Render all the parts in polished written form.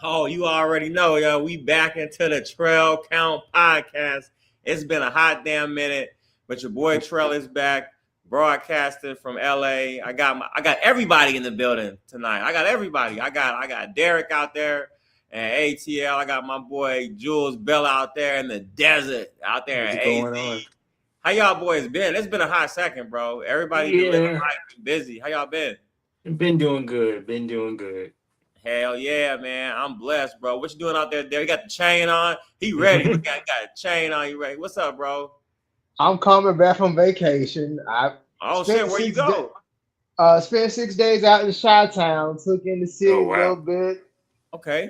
Oh, you already know, yo. We back into the Trell Count podcast. It's been a hot damn minute, but your boy Trell is back, broadcasting from LA. I got everybody in the building tonight. I got everybody. I got Derek out there and ATL. I got my boy Jules Bell out there in the desert, out there in AZ. How y'all boys been? It's been a hot second, bro. Everybody been living life, busy. How y'all been? Been doing good. Hell yeah, man. I'm blessed, bro. What you doing out there, Derek? You got the chain on? He ready. He got a chain on. You ready? What's up, bro? I'm coming back from vacation. Shit, where you go? Spent 6 days out in Chi-Town. Took in the city a little bit. Okay.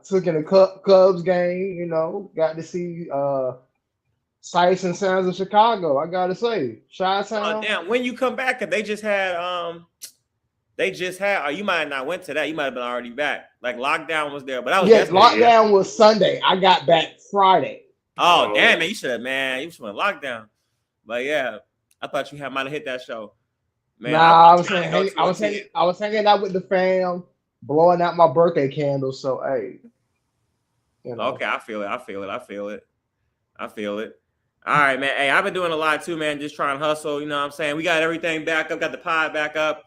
Took in the Cubs game. You know, got to see sights and sounds of Chicago. I gotta say, Chi-Town. Oh, damn. When you come back, they just had you might have not went to that. You might have been already back. Like lockdown was there, but that was lockdown was Sunday. I got back Friday. Oh damn, man! You should have went lockdown. But yeah, I thought you might have hit that show. Man, nah, I was hanging out with the fam, blowing out my birthday candles. So hey, you know. Okay, I feel it. All right, man. Hey, I've been doing a lot too, man. Just trying to hustle. You know what I'm saying? We got everything back up. Got the pod back up.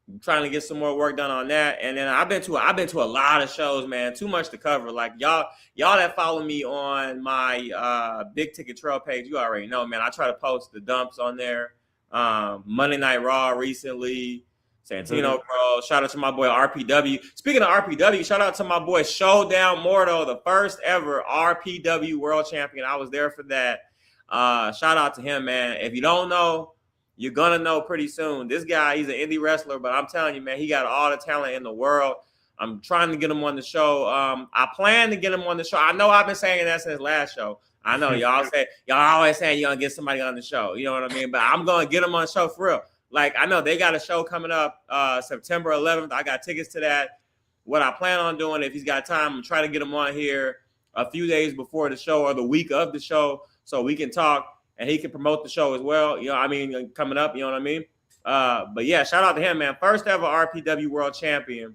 I'm trying to get some more work done on that. And then I've been to a lot of shows, man. Too much to cover. Like y'all that follow me on my Big Ticket Trail page, you already know, man. I try to post the dumps on there. Monday Night Raw recently. Santino Pro. Shout out to my boy RPW. Speaking of RPW, shout out to my boy Showdown Mordo, the first ever RPW world champion. I was there for that. Shout out to him, man. If you don't know, you're going to know pretty soon. This guy, he's an indie wrestler, but I'm telling you, man, he got all the talent in the world. I'm trying to get him on the show. I plan to get him on the show. I know I've been saying that since last show. I know y'all always saying you're going to get somebody on the show. You know what I mean? But I'm going to get him on the show for real. Like, I know they got a show coming up September 11th. I got tickets to that. What I plan on doing, if he's got time, I'm trying to get him on here a few days before the show or the week of the show so we can talk. And he can promote the show as well, you know what I mean, coming up, you know what I mean? But yeah, shout out to him, man. First ever RPW world champion.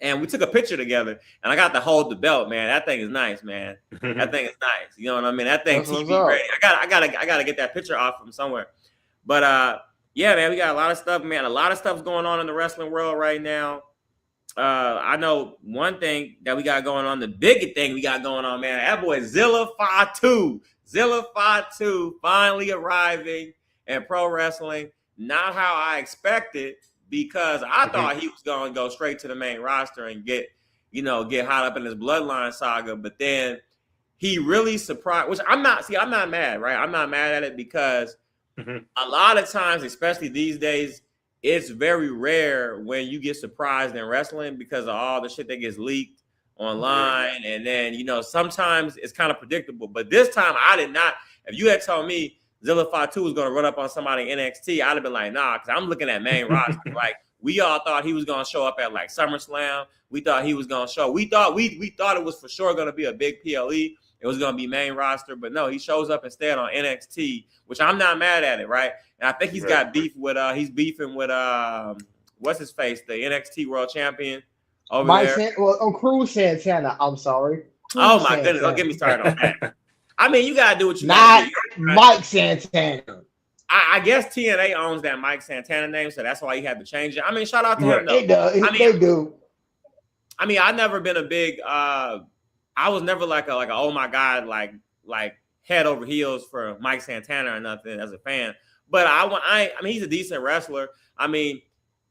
And we took a picture together, and I got to hold the belt, man. That thing is nice, man. That thing is nice. You know what I mean? That thing TV ready. I gotta get that picture off from somewhere. But yeah, man, we got a lot of stuff, man. A lot of stuff's going on in the wrestling world right now. I know one thing that we got going on, the biggest thing we got going on, man. That boy Zilla Fatu finally arriving in pro wrestling. Not how I expected, because I thought he was going to go straight to the main roster and get hot up in his bloodline saga. But then he really surprised, which I'm not mad, right? I'm not mad at it because a lot of times, especially these days, it's very rare when you get surprised in wrestling because of all the shit that gets leaked online. And then, sometimes it's kind of predictable. But this time I did not. If you had told me Zilla Fatu was going to run up on somebody in NXT, I'd have been like, nah, because I'm looking at main roster. Like, we all thought he was going to show up at like SummerSlam. We thought he was going to show. We thought it was for sure going to be a big PLE. It was going to be main roster, but no, he shows up instead on NXT, which I'm not mad at it, right? And I think he's got beef with he's beefing with what's his face, the NXT World Champion over there. Cruz Santana. I'm sorry. Oh my goodness! Don't get me started on that. I mean, you gotta do what you gotta do, right? Mike Santana. I guess TNA owns that Mike Santana name, so that's why he had to change it. I mean, shout out to him though. It does. They do. I mean, I've never been a big. I was never like a oh my god like head over heels for Mike Santana or nothing as a fan. But I mean, he's a decent wrestler. I mean,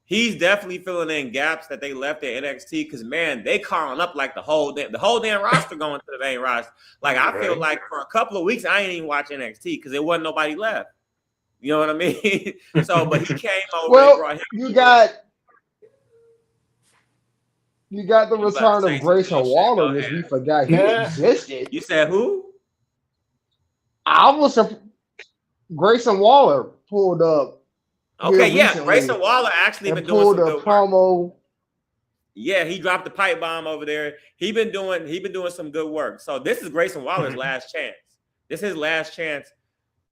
he's definitely filling in gaps that they left at NXT because, man, they calling up like the whole damn roster going to the main roster. Like, I feel like for a couple of weeks, I ain't even watch NXT because there wasn't nobody left. You know what I mean? So, but he came over and brought him. You got the return of Grayson Waller, which we forgot he existed. You said who? Grayson Waller pulled up. Okay, yeah, Grayson Waller actually been doing some good promo. Yeah, he dropped the pipe bomb over there. He been doing some good work. So this is Grayson Waller's last chance. This is his last chance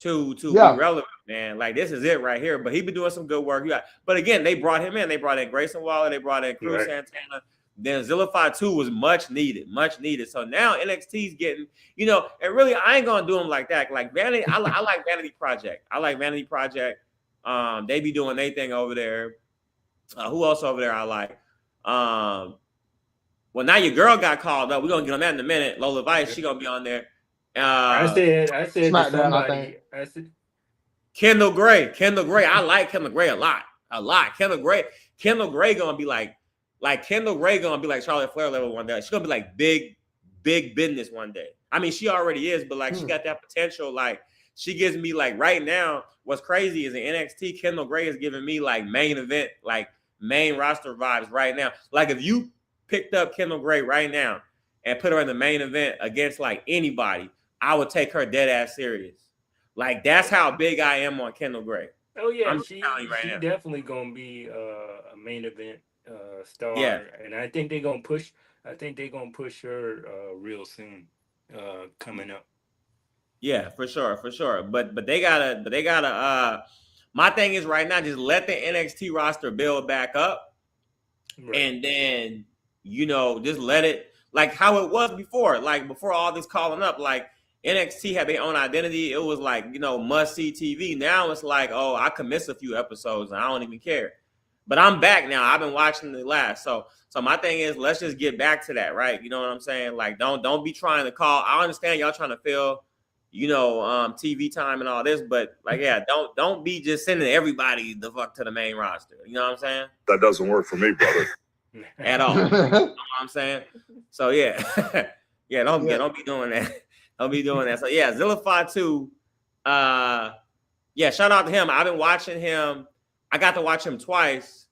to be relevant, man. Like this is it right here. But he been doing some good work. But again, they brought him in. They brought in Grayson Waller. They brought in Cruz Santana. Then Zillify 2 was much needed. So now NXT's getting, and really I ain't gonna do them like that. Like Vanity, I like Vanity Project. They be doing their thing over there. Who else over there I like? Well, now your girl got called up. We're gonna get on that in a minute. Lola Vice, she gonna be on there. I said SmackDown, to somebody, I said Kendall Gray. I like Kendall Gray a lot. Kendall Gray gonna be like Kendall Gray gonna be like Charlotte Flair level one day. She's gonna be like big business one day. I mean, she already is, but like she got that potential. Like she gives me like right now. What's crazy is in NXT, Kendall Gray is giving me like main event, like main roster vibes right now. Like if you picked up Kendall Gray right now and put her in the main event against like anybody, I would take her dead ass serious. Like that's how big I am on Kendall Gray. Oh yeah, she definitely gonna be a main event star. Yeah, and I think they're gonna push. Her real soon, coming up. Yeah, for sure. But they gotta. My thing is right now, just let the NXT roster build back up, and then just let it like how it was before. Like before all this calling up, like NXT had their own identity. It was like must see TV. Now it's like I can miss a few episodes and I don't even care. But I'm back now. I've been watching the last. So my thing is let's just get back to that, right? You know what I'm saying? Like don't be trying to call. I understand y'all trying to fill TV time and all this, but like, yeah, don't be just sending everybody the fuck to the main roster. You know what I'm saying? That doesn't work for me, brother. At all. You know what I'm saying? So yeah. Don't be doing that. Don't be doing that. So yeah, Zillify 2. Shout out to him. I've been watching him. I got to watch him twice.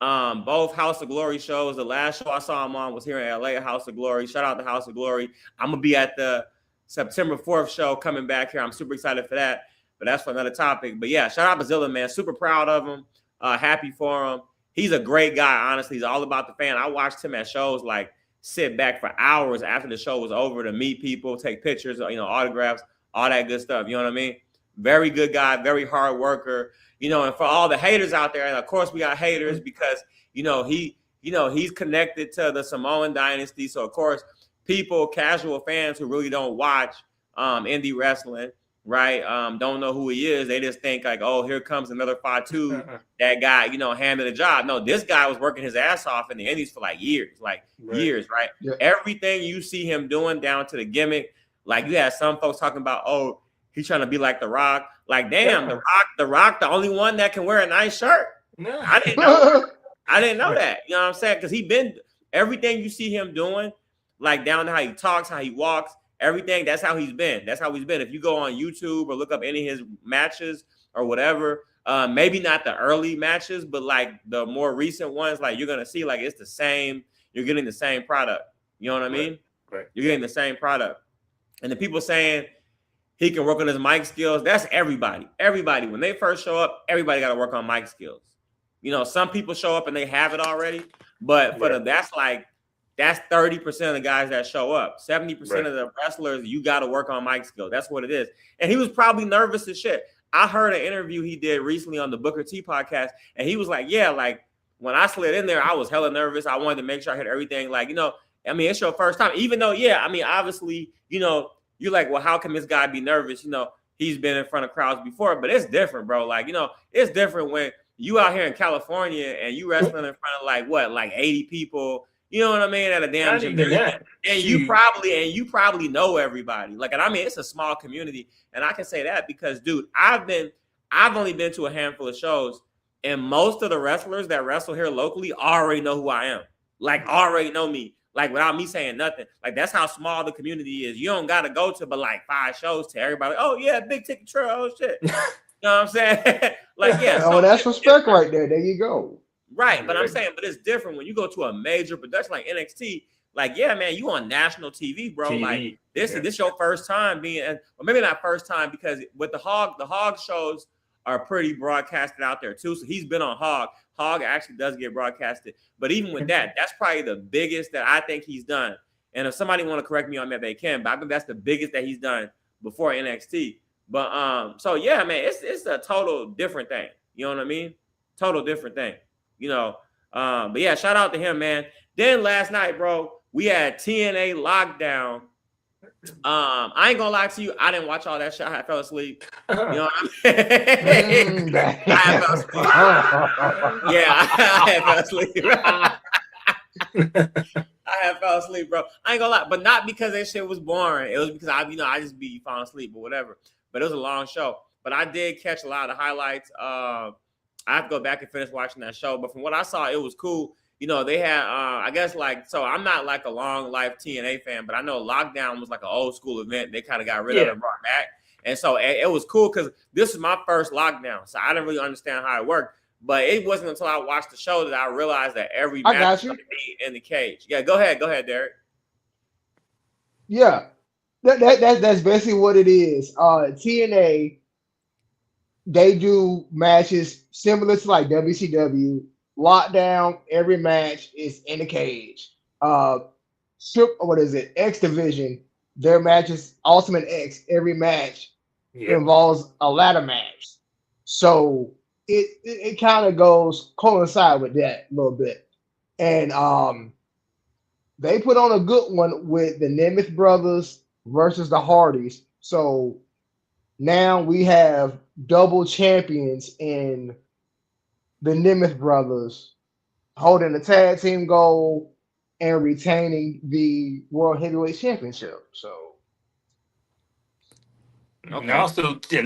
Both House of Glory shows. The last show I saw him on was here in LA, House of Glory. Shout out to House of Glory. I'm gonna be at the September 4th show coming back here. I'm super excited for that, but that's for another topic. But yeah, shout out to Zilla, man. Super proud of him. Happy for him. He's a great guy, honestly. He's all about the fan. I watched him at shows, like sit back for hours after the show was over to meet people, take pictures, autographs, all that good stuff. You know what I mean? Very good guy, very hard worker. And for all the haters out there, and of course we got haters because he's connected to the Samoan dynasty. So of course, people, casual fans who really don't watch indie wrestling, right? Don't know who he is. They just think like, oh, here comes another Fatu, that guy, handed a job. No, this guy was working his ass off in the indies for like years, right? Yeah. Everything you see him doing down to the gimmick, like you had some folks talking about, oh, he's trying to be like The Rock. Like, damn, The Rock, the only one that can wear a nice shirt. No. I didn't know that. You know what I'm saying? Because everything you see him doing, like down to how he talks, how he walks, everything, that's how he's been. If you go on YouTube or look up any of his matches or whatever, maybe not the early matches, but like the more recent ones, like you're going to see like it's the same. You're getting the same product. You know what I mean? Right. You're getting the same product. And the people saying he can work on his mic skills, that's everybody. Everybody, when they first show up, everybody got to work on mic skills. Some people show up and they have it already, but for that's 30% of the guys that show up. 70% of the wrestlers, you got to work on mic skills. That's what it is. And he was probably nervous as shit. I heard an interview he did recently on the Booker T podcast, and he was like, yeah, like when I slid in there, I was hella nervous. I wanted to make sure I hit everything. Like, it's your first time. Even though, obviously, you're like, well, how can this guy be nervous? He's been in front of crowds before, but it's different, bro. Like, it's different when you out here in California and you wrestling in front of like 80 people. You know what I mean? At a damn gym. And you probably know everybody. Like, and I mean, it's a small community. And I can say that because, dude, I've only been to a handful of shows, and most of the wrestlers that wrestle here locally already know who I am. Like, already know me. Like, without me saying nothing. Like, that's how small the community is. You don't got to go to but like 5 shows to everybody. Oh, yeah, big ticket trail. Oh, shit. You know what I'm saying? Like, yeah. So that's respect right there. There you go. Right, but I'm saying, but it's different when you go to a major production like NXT. Like, yeah, man, you on national TV, bro. Like, this is your first time being, or maybe not first time, because with the Hog shows are pretty broadcasted out there too. So he's been on Hog. Hog actually does get broadcasted. But even with that, that's probably the biggest that I think he's done. And if somebody want to correct me on that, they can. But I think that's the biggest that he's done before NXT. But so yeah, man, it's a total different thing. You know what I mean? Total different thing. You know. But yeah, shout out to him, man. Then last night, bro, we had TNA Lockdown. I ain't gonna lie to you, I didn't watch all that shit. I fell asleep. You know what I mean? I fell asleep. Yeah, I fell asleep. I fell asleep, bro. I ain't gonna lie, but not because that shit was boring. It was because I just be falling asleep or whatever. But it was a long show. But I did catch a lot of the highlights. I have to go back and finish watching that show. But from what I saw, it was cool. You know, they had, I guess, like, so I'm not like a long life TNA fan, but I know Lockdown was like an old school event. They kind of got rid of it and brought back. And so it was cool because this was my first Lockdown. So I didn't really understand how it worked. But it wasn't until I watched the show that I realized that every match was in the cage. Yeah, go ahead, Derek. Yeah, that's basically what it is. TNA, they do matches similar to like WCW. Lockdown, every match is in the cage. What is it? X Division, their matches, Ultimate X, every match involves a ladder match. So it kind of coincide with that a little bit. And they put on a good one with the Nemeth brothers versus the Hardys. So now we have double champions in the Nemeth brothers holding the tag team gold and retaining the World Heavyweight Championship. So, okay. And also to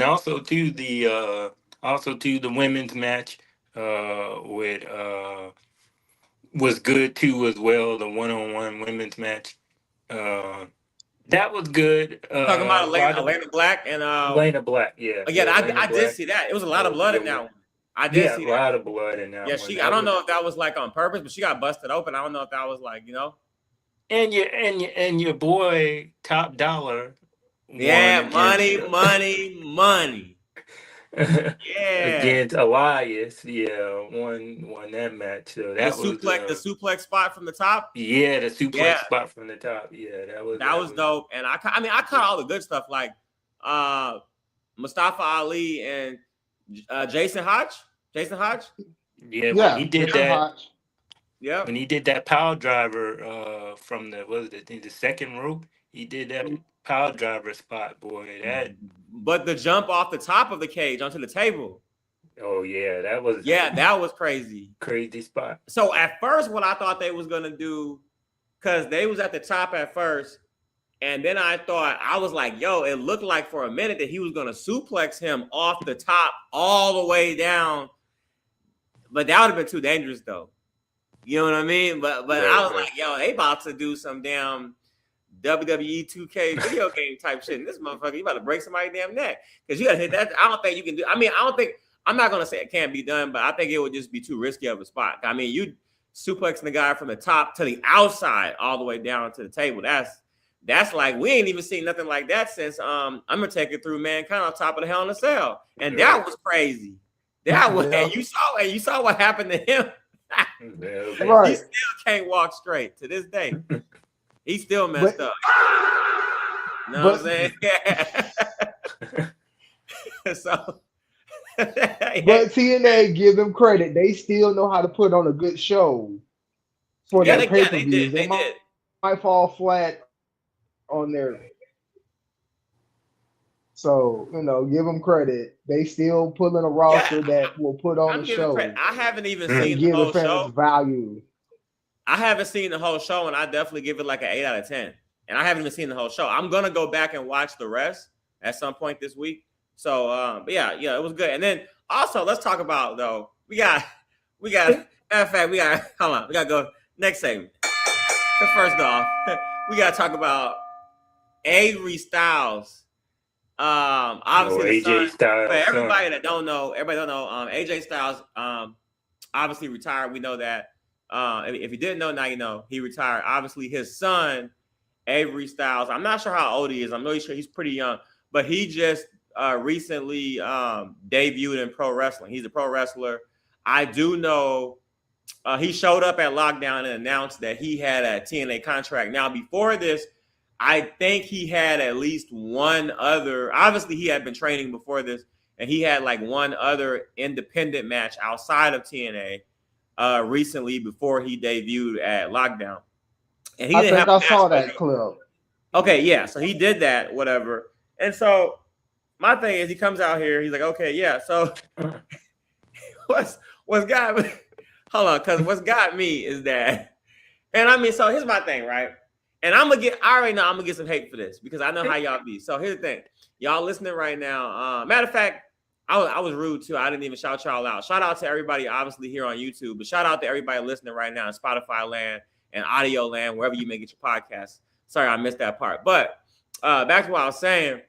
the women's match with was good too as well. The 1-on-1 women's match. That was good. Talking about Elena Black and Elena Black, yeah. I did see that. It was a lot of blood in that one. I did see a lot of blood in that one. Yeah, I don't know if that was like on purpose, but she got busted open. I don't know if that was like, you know. And your boy Top Dollar. Yeah, money. Yeah. Against Elias, won that match. So that the suplex spot from the top. Yeah, the suplex spot from the top. Yeah, that was dope. And I caught all the good stuff like Mustafa Ali and Jason Hodge. Yeah, when he did that. Yeah, when he did that power driver from the second rope, he did that power driver spot, boy. But the jump off the top of the cage onto the table. Oh yeah, that was crazy. Crazy spot. So at first, what I thought they was gonna do, because they was at the top at first, and then I was like, yo, it looked like for a minute that he was gonna suplex him off the top all the way down. But that would have been too dangerous though. You know what I mean? But I was like, yo, they about to do some damn WWE 2K video game type shit. And this motherfucker, you about to break somebody's damn neck. Because you got to hit that. I don't think you can do. I mean, I'm not going to say it can't be done, but I think it would just be too risky of a spot. I mean, you suplexing the guy from the top to the outside all the way down to the table. That's like, we ain't even seen nothing like that since I'm going to take it through Mankind on top of the Hell in a Cell. And that was crazy. That was, and you saw what happened to him. Right. He still can't walk straight to this day. He still messed up. You know what I'm saying? So, but TNA, give them credit. They still know how to put on a good show for their pay-per-views. They might fall flat on their. So, give them credit. They still put in a roster that will put on a show. Credit. I haven't even seen the whole show. Value. I haven't seen the whole show, and I definitely give it like an 8 out of 10. And I haven't even seen the whole show. I'm gonna go back and watch the rest at some point this week. So, but yeah, it was good. And then also, let's talk about though. We got. Matter of fact, we gotta go next segment. But first off, we gotta talk about Avery Styles. Obviously, AJ Styles. For everybody that don't know, AJ Styles obviously retired. We know that. If you didn't know, now you know. He retired. Obviously, his son, Avery Styles. I'm not sure how old he is. I'm really sure he's pretty young, but he just recently debuted in pro wrestling. He's a pro wrestler. I do know he showed up at Lockdown and announced that he had a TNA contract. Now, before this, I think he had at least one other. Obviously, he had been training before this, and he had like one other independent match outside of TNA recently before he debuted at Lockdown. And I think I saw that clip. Okay, yeah. So he did that, whatever. And so my thing is, he comes out here. He's like, okay, yeah. So what's got me? Hold on, because what's got me is that, and I mean, so here's my thing, right? And I already know I'm gonna get some hate for this because I know how y'all be. So here's the thing, y'all listening right now. Matter of fact, I was rude too. I didn't even shout y'all out. Shout out to everybody, obviously here on YouTube, but shout out to everybody listening right now in Spotify land and audio land, wherever you may get your podcasts. Sorry, I missed that part. But back to what I was saying.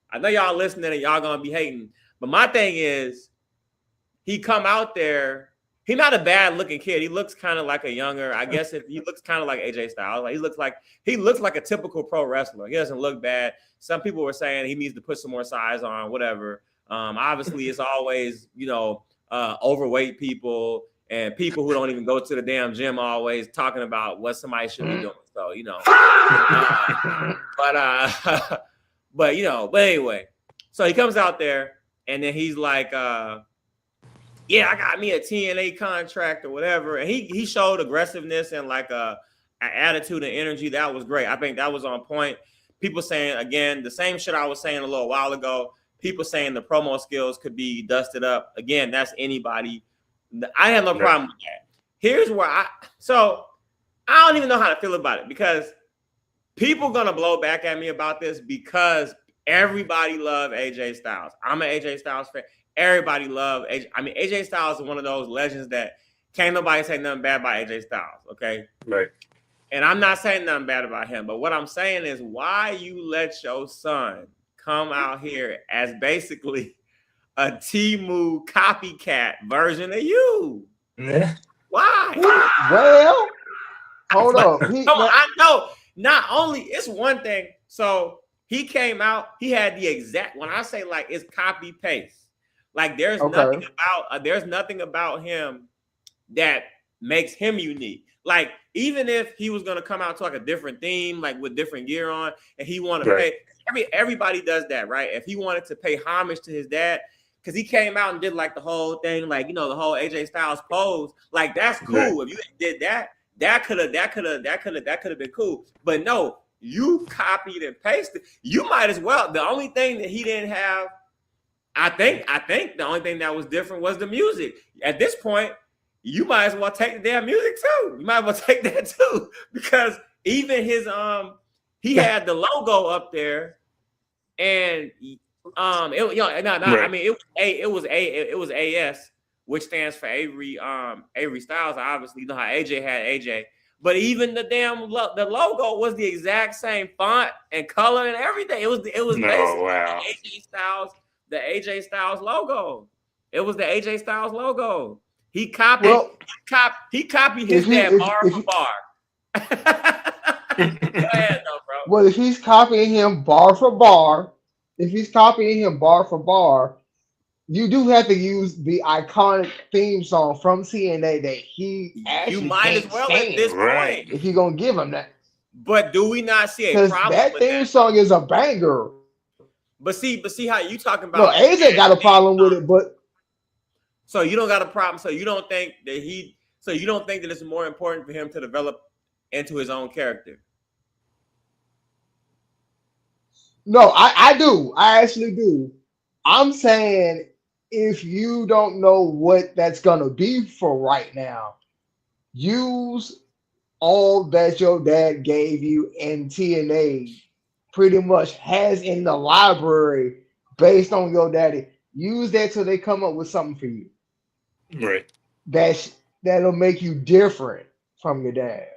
I know y'all listening and y'all gonna be hating, but my thing is, he come out there. He's not a bad looking kid. He looks kind of like a younger. I guess if he looks kind of like AJ Styles. Like he looks like a typical pro wrestler. He doesn't look bad. Some people were saying he needs to put some more size on, whatever. Obviously, it's always overweight people and people who don't even go to the damn gym always talking about what somebody should be doing. So but anyway. So he comes out there and then he's like, yeah, I got me a TNA contract or whatever. And he showed aggressiveness and like an attitude and energy. That was great. I think that was on point. People saying, again, the same shit I was saying a little while ago. People saying the promo skills could be dusted up. Again, that's anybody. I have no problem with that. Here's where I don't even know how to feel about it because people going to blow back at me about this because everybody love AJ Styles. I'm an AJ Styles fan. Everybody love AJ. I mean, AJ Styles is one of those legends that can't nobody say nothing bad about AJ Styles, okay? Right. And I'm not saying nothing bad about him, but what I'm saying is why you let your son come out here as basically a Temu copycat version of you? Yeah. Why? Well, hold up. I know. Not only, it's one thing. So he came out, he had the exact, when I say like it's copy paste, like there's nothing about him that makes him unique. Like even if he was gonna come out to like a different theme, like with different gear on, and he wanted to pay, everybody does that, right? If he wanted to pay homage to his dad, because he came out and did like the whole thing, like the whole AJ Styles pose, like that's cool. Right. If you did that could have been cool. But no, you copied and pasted. You might as well. The only thing that he didn't have. I think the only thing that was different was the music. At this point, you might as well take the damn music too. You might as well take that too, because even his he had the logo up there, and it was AS, which stands for Avery Styles. Obviously, you know how AJ had AJ, but even the logo was the exact same font and color and everything. It was basically AJ Styles. The AJ Styles logo. It was the AJ Styles logo. He copied. He copied his dad bar for bar. Go ahead, though, bro. Well, if he's copying him bar for bar, you do have to use the iconic theme song from TNA that he actually you might as well at this point if you're gonna give him that. But do we not see a problem? That theme song is a banger. But see how you talking about. No, AJ got a problem with it, but so you don't got a problem. So you don't think that it's more important for him to develop into his own character? No, I do. I actually do. I'm saying if you don't know what that's gonna be for right now, use all that your dad gave you in TNA. Pretty much has in the library based on your daddy. Use that till they come up with something for you. Right. That'll make you different from your dad.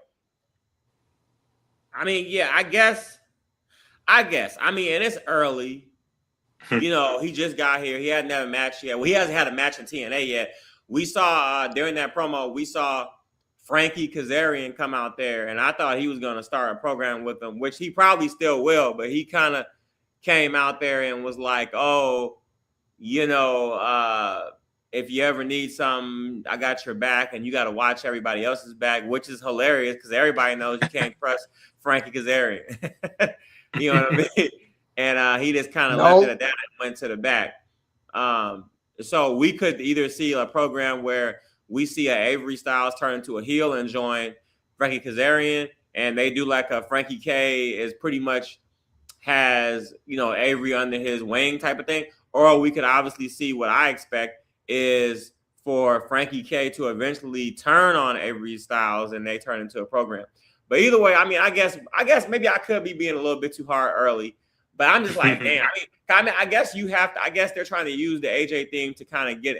I mean, yeah, I guess. I mean, and it's early. He just got here. He hadn't had a match yet. Well, he hasn't had a match in TNA yet. We saw during that promo, we saw Frankie Kazarian come out there, and I thought he was going to start a program with him, which he probably still will, but he kind of came out there and was like, oh, you know, if you ever need something, I got your back, and you got to watch everybody else's back, which is hilarious because everybody knows you can't trust Frankie Kazarian. You know what I mean? And he just kind of left it at that and went to the back. So we could either see a program where we see a Avery Styles turn into a heel and join Frankie Kazarian, and they do like a Frankie K is pretty much has, you know, Avery under his wing type of thing. Or we could obviously see what I expect is for Frankie K to eventually turn on Avery Styles and they turn into a program. But either way, I mean, I guess maybe I could be being a little bit too hard early, but I'm just like, damn. I guess you have to. I guess they're trying to use the AJ thing to kind of get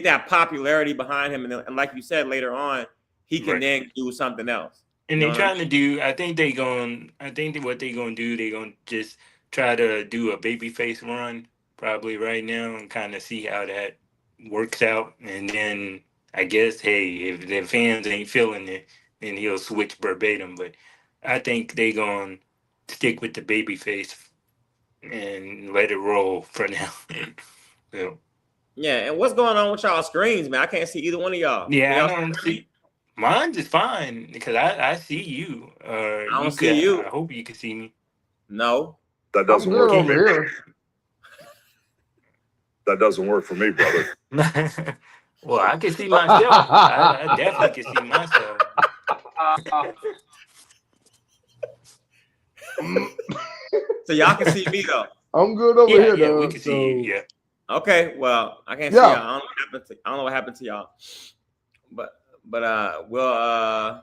that popularity behind him, and like you said later on, he can then do something else. And they're trying to do. I think what they're gonna do. They're gonna just try to do a babyface run probably right now and kind of see how that works out, and then I guess, hey, if the fans ain't feeling it, then he'll switch verbatim. But I think they gonna stick with the babyface and let it roll for now. Yeah, and what's going on with y'all screens, man? I can't see either one of y'all. Yeah, I don't see. Mine's is fine because I see you. I don't see you. I hope you can see me. No, that doesn't work for me. That doesn't work for me, brother. Well, I can see myself. I definitely can see myself. So y'all can see me though. I'm good over here. Yeah, we can see you. Yeah. Okay, well, I can't see y'all. I don't know what happened to y'all. But we'll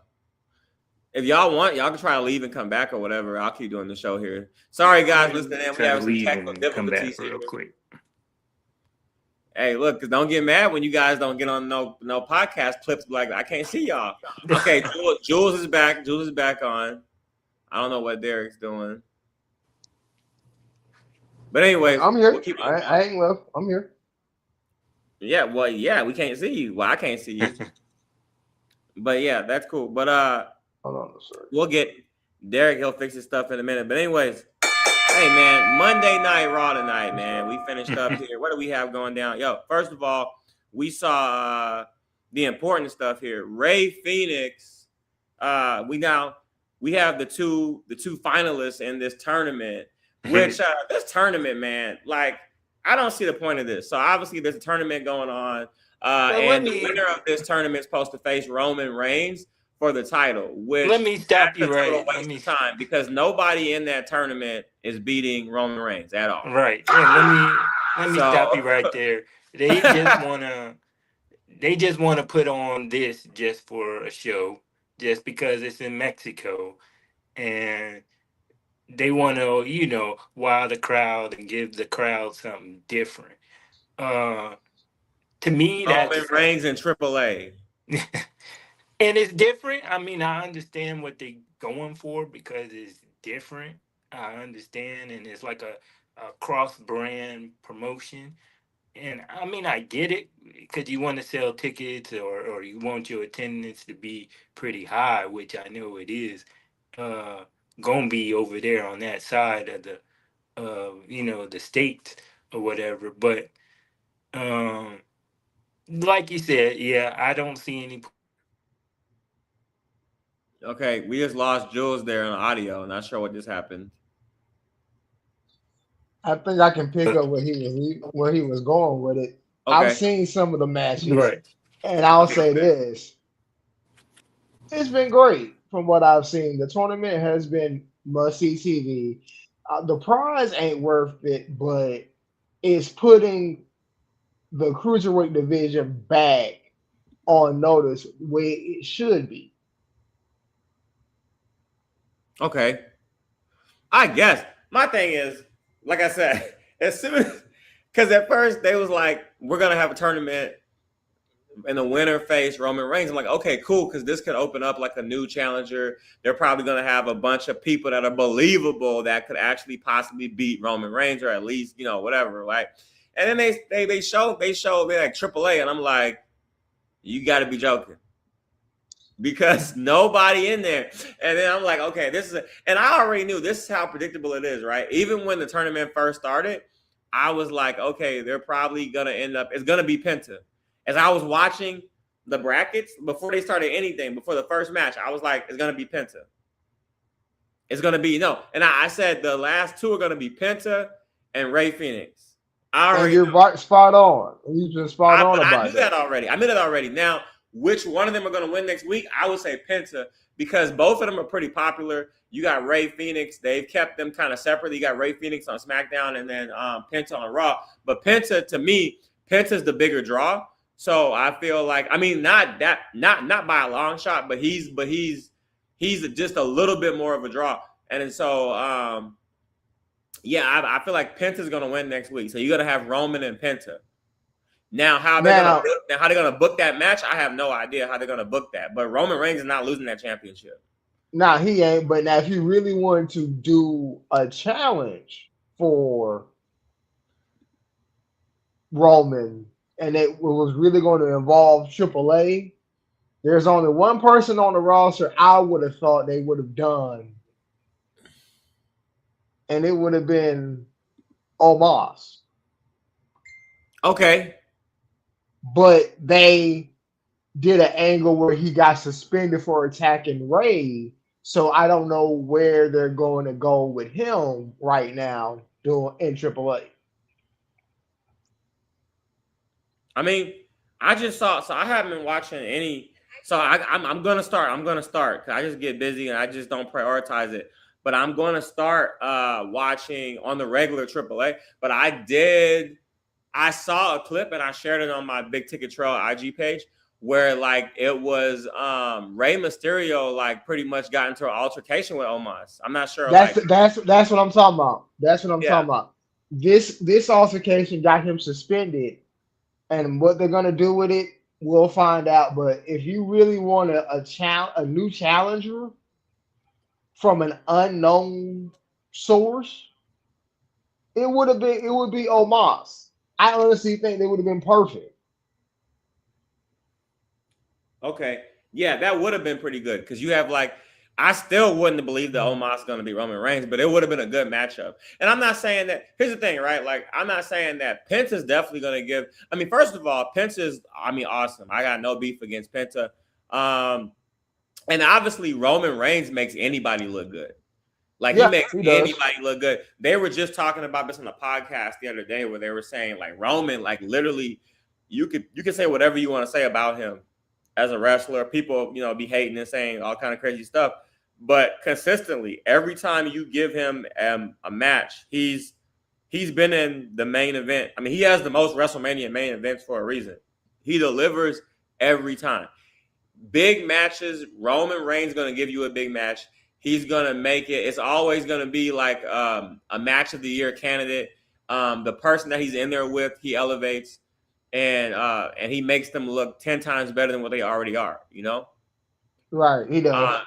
if y'all want, y'all can try to leave and come back or whatever. I'll keep doing the show here. Sorry guys, listening in. We have some technical difficulties here. Real quick. Hey, look, don't get mad when you guys don't get on no podcast clips like I can't see y'all. Okay, Jules is back. Jules is back on. I don't know what Derek's doing. But anyway, I'm here. I ain't left. I'm here. Yeah, well, yeah, we can't see you. Well, I can't see you. But yeah, that's cool. But hold on, sir. We'll get Derek. He'll fix his stuff in a minute. But anyways, hey man, Monday Night Raw tonight, man. We finished up here. What do we have going down? Yo, first of all, we saw the important stuff here. Ray Phoenix. We have the two finalists in this tournament. Which this tournament, man, like I don't see the point of this. So obviously there's a tournament going on, and the winner of this tournament is supposed to face Roman Reigns for the title. Which let me stop you right. Waste of time because nobody in that tournament is beating Roman Reigns at all. Right. Yeah, let me stop you right there. They just want to put on this just for a show, just because it's in Mexico, and they want to, wow the crowd and give the crowd something different. To me, that's Roman Reigns and AAA. And it's different. I mean, I understand what they're going for because it's different. I understand, and it's like a cross-brand promotion. And I mean, I get it because you want to sell tickets or you want your attendance to be pretty high, which I know it is. Gonna be over there on that side of the the states or whatever, but like you said, yeah, I don't see any. Okay, we just lost Jules there on audio. Not sure what just happened. I think I can pick up where he was going with it. Okay. I've seen some of the matches, right, and I'll say this: it's been great. From what I've seen, the tournament has been must-see TV. The prize ain't worth it, but it's putting the cruiserweight division back on notice where it should be. Okay. I guess my thing is, like I said, as soon as, because at first they was like, we're going to have a tournament and the winner face Roman Reigns. I'm like, okay, cool, because this could open up like a new challenger. They're probably going to have a bunch of people that are believable that could actually possibly beat Roman Reigns or at least, whatever, right? And then they show me like AAA, and I'm like, you got to be joking. because nobody in there. And then I'm like, okay, and I already knew this is how predictable it is, right? Even when the tournament first started, I was like, okay, they're probably gonna end up. It's gonna be Penta. As I was watching the brackets before they started anything, before the first match, I was like, it's gonna be Penta. It's gonna be no, and I said the last two are gonna be Penta and Ray Phoenix. And you're right, spot on. You've been spot on about I knew that already. I knew that already. Now, which one of them are going to win next week? I would say Penta, because both of them are pretty popular. You got Ray Phoenix. They've kept them kind of separately. You got Ray Phoenix on SmackDown and then Penta on Raw. But Penta, to me, Penta's the bigger draw. So I feel like, I mean, not by a long shot, but he's just a little bit more of a draw. And so, yeah, I feel like Penta's going to win next week. So you're going to have Roman and Penta. Now, how they're going to book that match, I have no idea how they're going to book that. But Roman Reigns is not losing that championship. Nah, he ain't. But now, if you really wanted to do a challenge for Roman, and it was really going to involve AAA, there's only one person on the roster I would have thought they would have done, and it would have been Omos. Okay. But they did an angle where he got suspended for attacking Ray. So I don't know where they're going to go with him right now doing in AAA. I mean, I just saw, so I haven't been watching any. So I'm going to start. I'm going to start because I just get busy and I just don't prioritize it. But I'm going to start watching on the regular AAA. But I saw a clip and I shared it on my Big Ticket Trail IG page where like it was Rey Mysterio like pretty much got into an altercation with Omos. I'm not sure. That's what I'm talking about. That's what I'm talking about. This altercation got him suspended, and what they're gonna do with it, we'll find out. But if you really want a new challenger from an unknown source, it would be Omos. I honestly think they would have been perfect. Okay. Yeah, that would have been pretty good because you have like, I still wouldn't have believed that Omos is going to be Roman Reigns, but it would have been a good matchup. And I'm not saying that, here's the thing, right? Like, I'm not saying that Penta's definitely going to give, I mean, first of all, Penta's, I mean, awesome. I got no beef against Penta. And obviously Roman Reigns makes anybody look good. Like he makes anybody look good. They were just talking about this on the podcast the other day where they were saying like Roman, like literally you could say whatever you want to say about him as a wrestler. People, be hating and saying all kind of crazy stuff. But consistently, every time you give him a match, he's been in the main event. I mean, he has the most WrestleMania main events for a reason. He delivers every time. Big matches, Roman Reigns going to give you a big match. He's going to make it. It's always going to be like a match of the year candidate. The person that he's in there with, he elevates and he makes them look 10 times better than what they already are, Right, he does.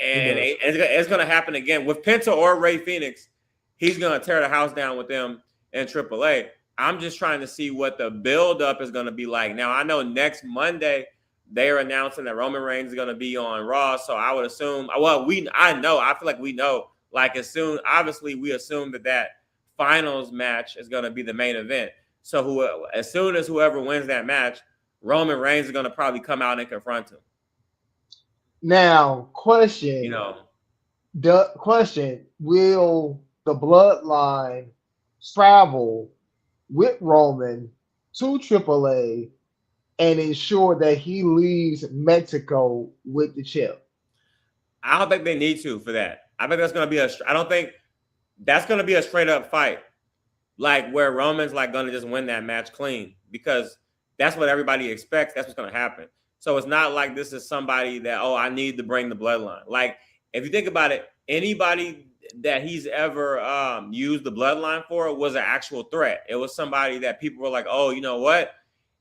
It's going to happen again. With Penta or Ray Phoenix, he's going to tear the house down with them in AAA. I'm just trying to see what the build-up is going to be like. Now, I know next Monday, they are announcing that Roman Reigns is going to be on Raw. So I would assume, I feel like we know, like obviously we assume that finals match is going to be the main event. So as soon as whoever wins that match, Roman Reigns is going to probably come out and confront him. Now, question. Will the bloodline travel with Roman to AAA and ensure that he leaves Mexico with the chip? I don't think they need to for that. I think that's going to be I don't think that's going to be a straight up fight, like where Roman's like going to just win that match clean, because that's what everybody expects. That's what's going to happen. So it's not like this is somebody that, I need to bring the bloodline. Like if you think about it, anybody that he's ever used the bloodline for was an actual threat. It was somebody that people were like, oh, you know what?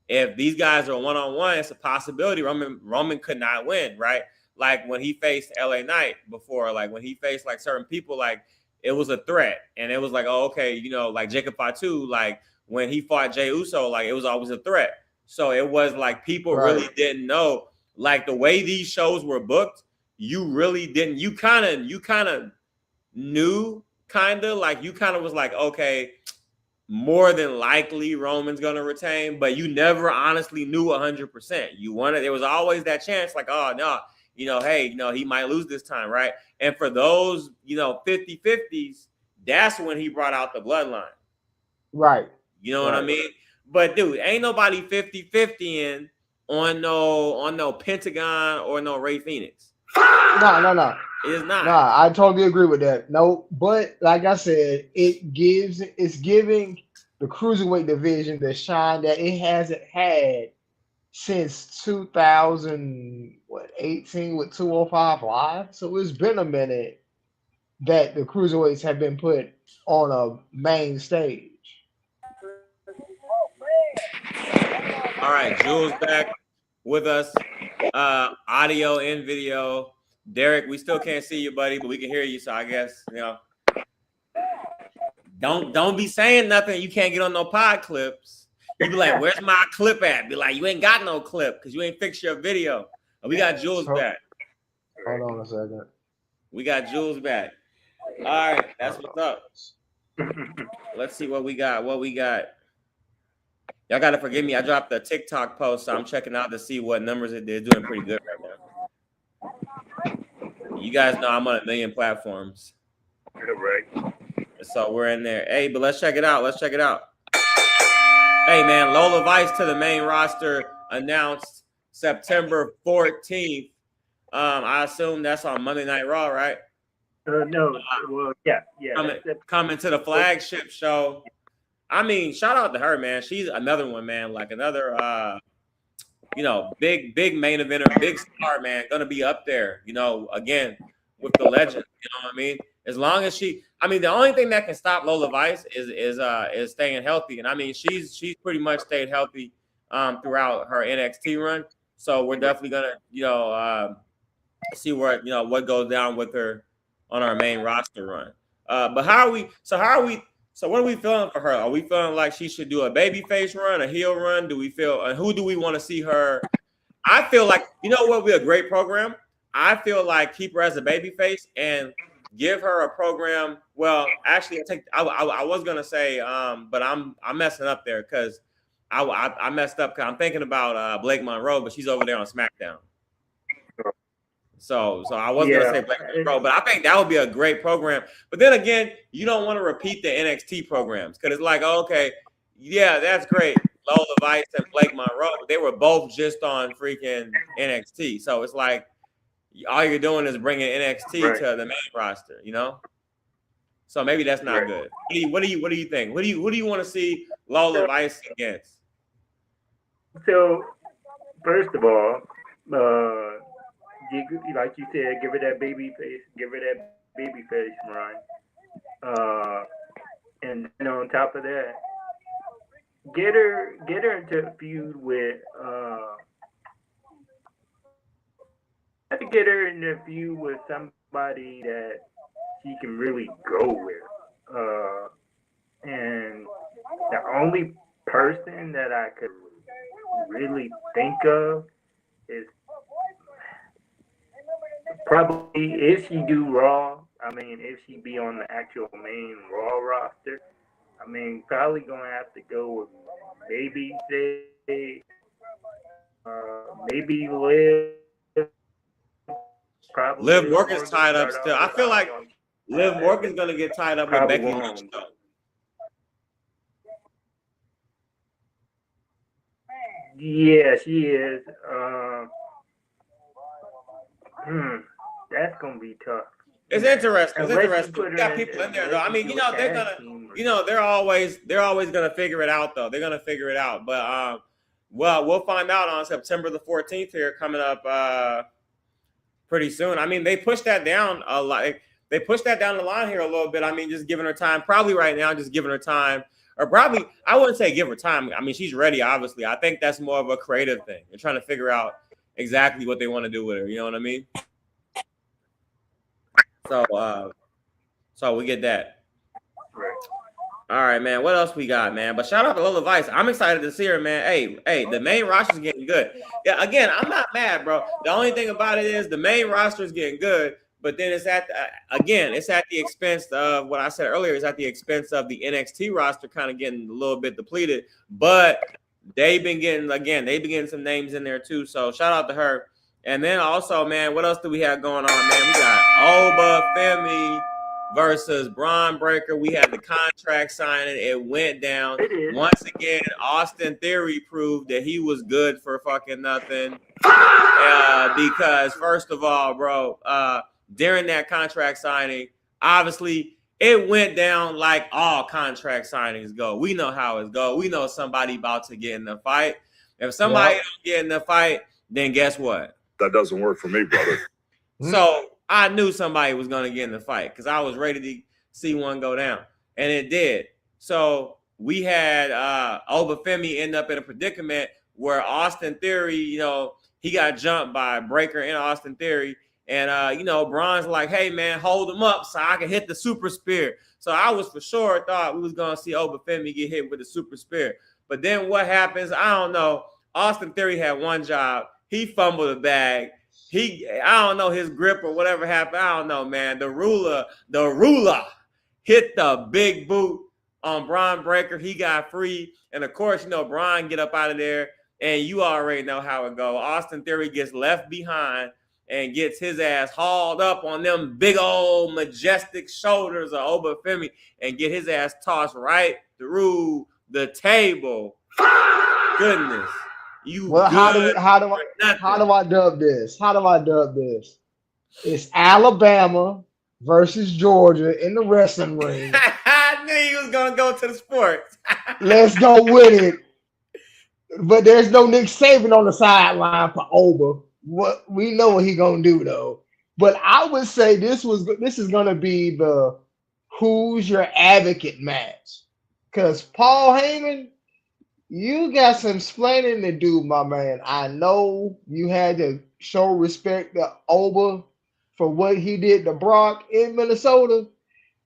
If these guys are one-on-one, it's a possibility Roman could not win, right? Like when he faced LA Knight before, like when he faced like certain people, like it was a threat. And it was like, oh, okay, like Jacob Fatu, like when he fought Jey Uso, like it was always a threat. So it was like people really didn't know like the way these shows were booked, you really didn't. You kind of knew, like you kind of was like, okay, more than likely Roman's gonna retain, but you never honestly knew 100%. You wanted, there was always that chance, like, oh no, hey, he might lose this time, right? And for those, 50-50s, that's when he brought out the bloodline. Right. You know what I mean? But dude, ain't nobody 50-50 in on no Pentagon or no Ray Phoenix. No. It's not. Nah, I totally agree with that. No, but like I said, it's giving the cruiserweight division the shine that it hasn't had since 2018 with 205 Live. So it's been a minute that the cruiserweights have been put on a main stage. All right, Jules back with us, audio and video. Derek, we still can't see you, buddy, but we can hear you. So I guess don't be saying nothing. You can't get on no pod clips. You be like, "Where's my clip at?" Be like, "You ain't got no clip because you ain't fixed your video." We got Jules back. Hold on a second. We got Jules back. All right, that's what's up. Let's see what we got. Y'all got to forgive me. I dropped a TikTok post, so I'm checking out to see what numbers they're doing pretty good right now. You guys know I'm on 1 million platforms. Right. So we're in there. Hey, but let's check it out. Hey, man, Lola Vice to the main roster announced September 14th. I assume that's on Monday Night Raw, right? No. Well, yeah. Coming to the flagship show. I mean, shout out to her, man. She's another one, man. Like another, big main eventer, big star, man. Gonna be up there, again with the legend. You know what I mean? As long as the only thing that can stop Lola Vice is staying healthy, and I mean, she's pretty much stayed healthy throughout her NXT run. So we're definitely gonna, see what what goes down with her on our main roster run. But how are we? So what are we feeling for her? Are we feeling like she should do a babyface run, a heel run? Do we feel, and who do we want to see her? I feel like, what would be a great program? I feel like keep her as a babyface and give her a program. Well, actually, I was gonna say, but I'm messing up there because I messed up because I'm thinking about Blake Monroe, but she's over there on SmackDown. So I was gonna say Black Pro, but I think that would be a great program. But then again, you don't want to repeat the NXT programs because it's like, okay, yeah, that's great. Lola Vice and Blake Monroe, but they were both just on freaking NXT. So it's like all you're doing is bringing NXT to the main roster, So maybe that's not good. What do you think? Who do you want to see Lola Vice against? So first of all, like you said, give her that baby face run. And then on top of that, get her into a feud with get her in a feud with somebody that she can really go with. And the only person that I could really think of is probably if she do Raw. I mean, if she be on the actual main Raw roster, I mean, probably gonna have to go with maybe Liv. Probably Liv Morgan's tied up still. I feel like Liv Morgan's gonna get tied up with Becky Lynch. Yeah, she is. That's gonna be tough. It's interesting. We got people in there though. I mean, they're gonna, they're always gonna figure it out though. They're gonna figure it out. But well, we'll find out on September the 14th here coming up pretty soon. I mean, they pushed that down a lot. They pushed that down the line here a little bit. I mean, just giving her time. Probably right now, just giving her time. Or probably, I wouldn't say give her time. I mean, she's ready, obviously. I think that's more of a creative thing. They're trying to figure out exactly what they want to do with her. You know what I mean? So we get that. All right, man. What else we got, man? But shout out to Lola Vice. I'm excited to see her, man. Hey, the main roster's getting good. Yeah, again, I'm not mad, bro. The only thing about it is the main roster is getting good, but then it's at the expense of what I said earlier. It's at the expense of the NXT roster kind of getting a little bit depleted. But they've been getting some names in there too. So shout out to her. And then also, man, what else do we have going on, man? We got Oba Femi versus Braun Breaker. We had the contract signing. It went down. Once again, Austin Theory proved that he was good for fucking nothing. Because first of all, bro, during that contract signing, obviously it went down like all contract signings go. We know how it goes. We know somebody about to get in the fight. If somebody don't get in the fight, then guess what? That doesn't work for me, brother. So I knew somebody was going to get in the fight because I was ready to see one go down, and it did. So we had Oba Femi end up in a predicament where Austin Theory, he got jumped by Breaker and Austin Theory, and Braun's like, "Hey man, hold him up so I can hit the super spear." So I was for sure thought we was going to see Oba Femi get hit with the super spear, but then what happens? I don't know. Austin Theory had one job. He fumbled the bag. I don't know his grip or whatever happened. I don't know, man. The ruler hit the big boot on Braun Breaker. He got free. And of course, Braun get up out of there. And you already know how it goes. Austin Theory gets left behind and gets his ass hauled up on them big old majestic shoulders of Oba Femi and get his ass tossed right through the table. Goodness. How do I dub this? It's Alabama versus Georgia in the wrestling ring. I knew he was gonna go to the sports. Let's go with it. But there's no Nick Saban on the sideline for Oba. What we know what he gonna do though. But I would say this is gonna be the who's your advocate match. Because Paul Heyman, you got some explaining to do, my man. I know you had to show respect to Oba for what he did to Brock in Minnesota,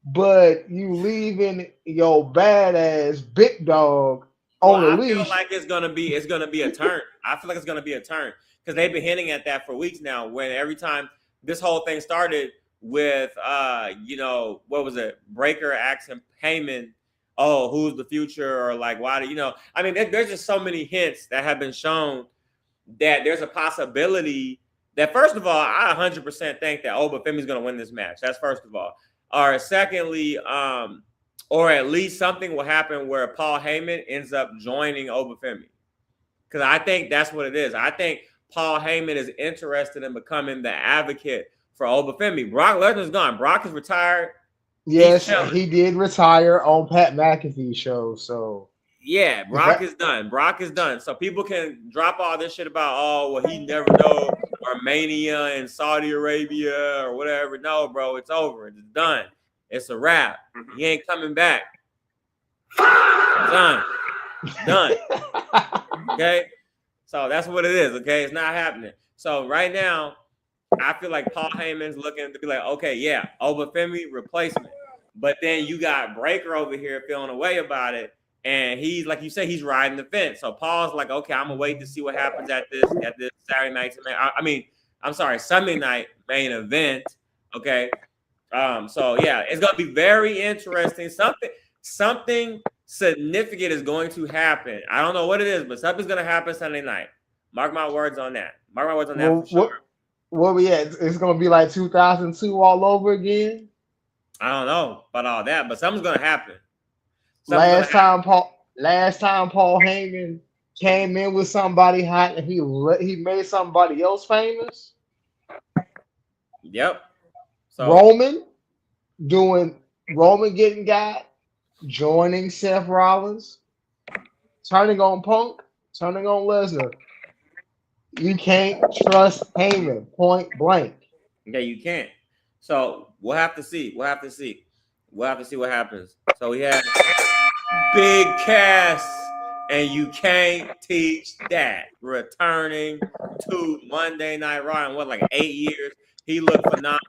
but you leaving your badass big dog on the leash. I feel like it's gonna be a turn. I feel like it's gonna be a turn because they've been hinting at that for weeks now. When every time this whole thing started with, what was it? Breaker asking Heyman, "Oh, who's the future?" Or like, why do I mean, there's just so many hints that have been shown that there's a possibility that, first of all, I 100% think that Oba Femi's going to win this match. That's first of all. Or secondly, or at least something will happen where Paul Heyman ends up joining Oba Femi. Because I think that's what it is. I think Paul Heyman is interested in becoming the advocate for Oba Femi. Brock Lesnar's gone. Brock is retired. Yes, he did retire on Pat McAfee's show. So yeah, Brock is done. Brock is done. So people can drop all this shit about, he never know, or Mania in Saudi Arabia or whatever. No, bro, it's over. It's done. It's a wrap. He ain't coming back. Done. Okay? So that's what it is, okay? It's not happening. So right now, I feel like Paul Heyman's looking to be like, okay, yeah, Oba Femi replacement. But then you got Breaker over here feeling a way about it. And he's, like you say, he's riding the fence. So Paul's like, okay, I'm going to wait to see what happens at this Saturday night. Sunday night main event. Okay. So yeah, it's going to be very interesting. Something significant is going to happen. I don't know what it is, but something's going to happen Sunday night. Mark my words on that. For sure. What we at? It's going to be like 2002 all over again? I don't know about all that, but something's going to happen. Last time Paul Heyman came in with somebody hot and he made somebody else famous. Yep. So Roman getting got, joining Seth Rollins, turning on Punk, turning on Lesnar. You can't trust Heyman, point blank. Yeah, you can't. So we'll have to see. We'll have to see what happens. So we have Big Cass, and you can't teach that. Returning to Monday Night Raw in like 8 years. He looked phenomenal.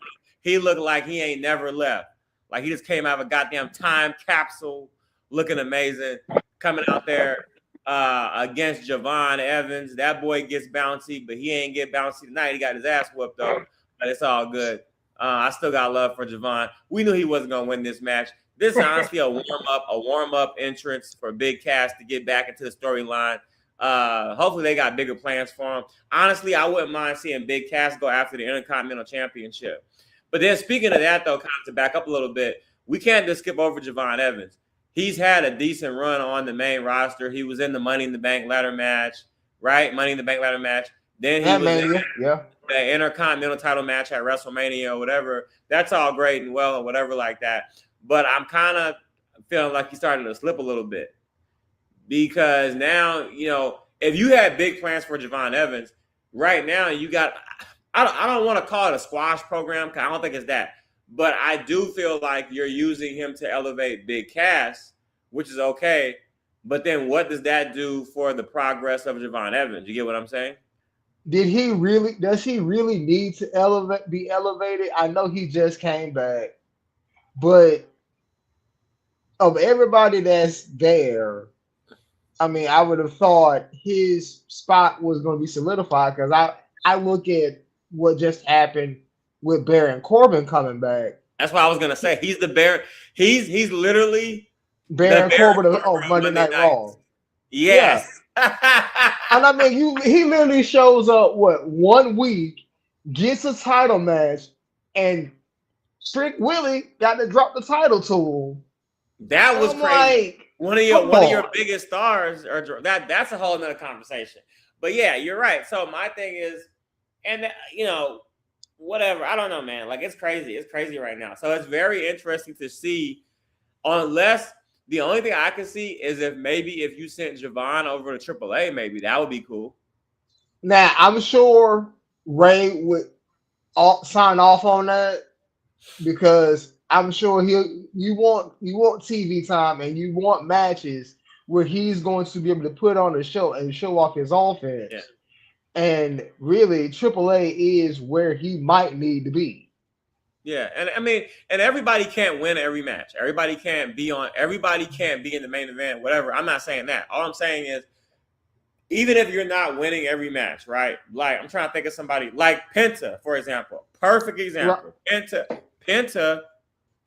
He looked like he ain't never left. Like he just came out of a goddamn time capsule. looking amazing, coming out there against Javon Evans. That boy gets bouncy, but he ain't get bouncy tonight. He got his ass whooped though, but it's all good. I still got love for Javon. We knew he wasn't gonna win this match. This is honestly a warm up entrance for Big Cass to get back into the storyline. Hopefully they got bigger plans for him. Honestly, I wouldn't mind seeing Big Cass go after the Intercontinental Championship. But then speaking of that, though, kind of to back up a little bit, we can't just skip over Javon Evans. He's had a decent run on the main roster. He was in the Money in the Bank ladder match, right? Money in the Bank ladder match. Then he was in the Intercontinental title match at WrestleMania or whatever. That's all great and well or whatever like that. But I'm kind of feeling like he's starting to slip a little bit. Because now, you know, if you had big plans for Javon Evans, right now you got, I don't want to call it a squash program because I don't think it's that. But I do feel like you're using him to elevate Big Cass, which is okay. But then what does that do for the progress of Javon Evans? You get what I'm saying? Does he really need to be elevated? I know he just came back, but of everybody that's there, I mean, I would have thought his spot was going to be solidified because I look at what just happened with Baron Corbin coming back. That's what I was going to say. He's the Baron. He's literally Baron Corbin of Monday Night Raw. Yes. Yeah. And I mean, he literally shows up, 1 week, gets a title match, and Trick Willie got to drop the title to him. That was crazy. Like, one of your biggest stars, or that's a whole nother conversation. But yeah, you're right. So my thing is, and you know, whatever. I don't know, man. Like it's crazy. It's crazy right now. So it's very interesting to see. Unless the only thing I can see is if you sent Javon over to AAA, maybe that would be cool. Now I'm sure Ray would sign off on that because I'm sure you want TV time and you want matches where he's going to be able to put on a show and show off his offense. Yeah. And really, AAA is where he might need to be. Yeah, and I mean, and everybody can't win every match. Everybody can't be in the main event, whatever. I'm not saying that. All I'm saying is, even if you're not winning every match, right? Like, I'm trying to think of somebody like Penta, for example. Perfect example. Right. Penta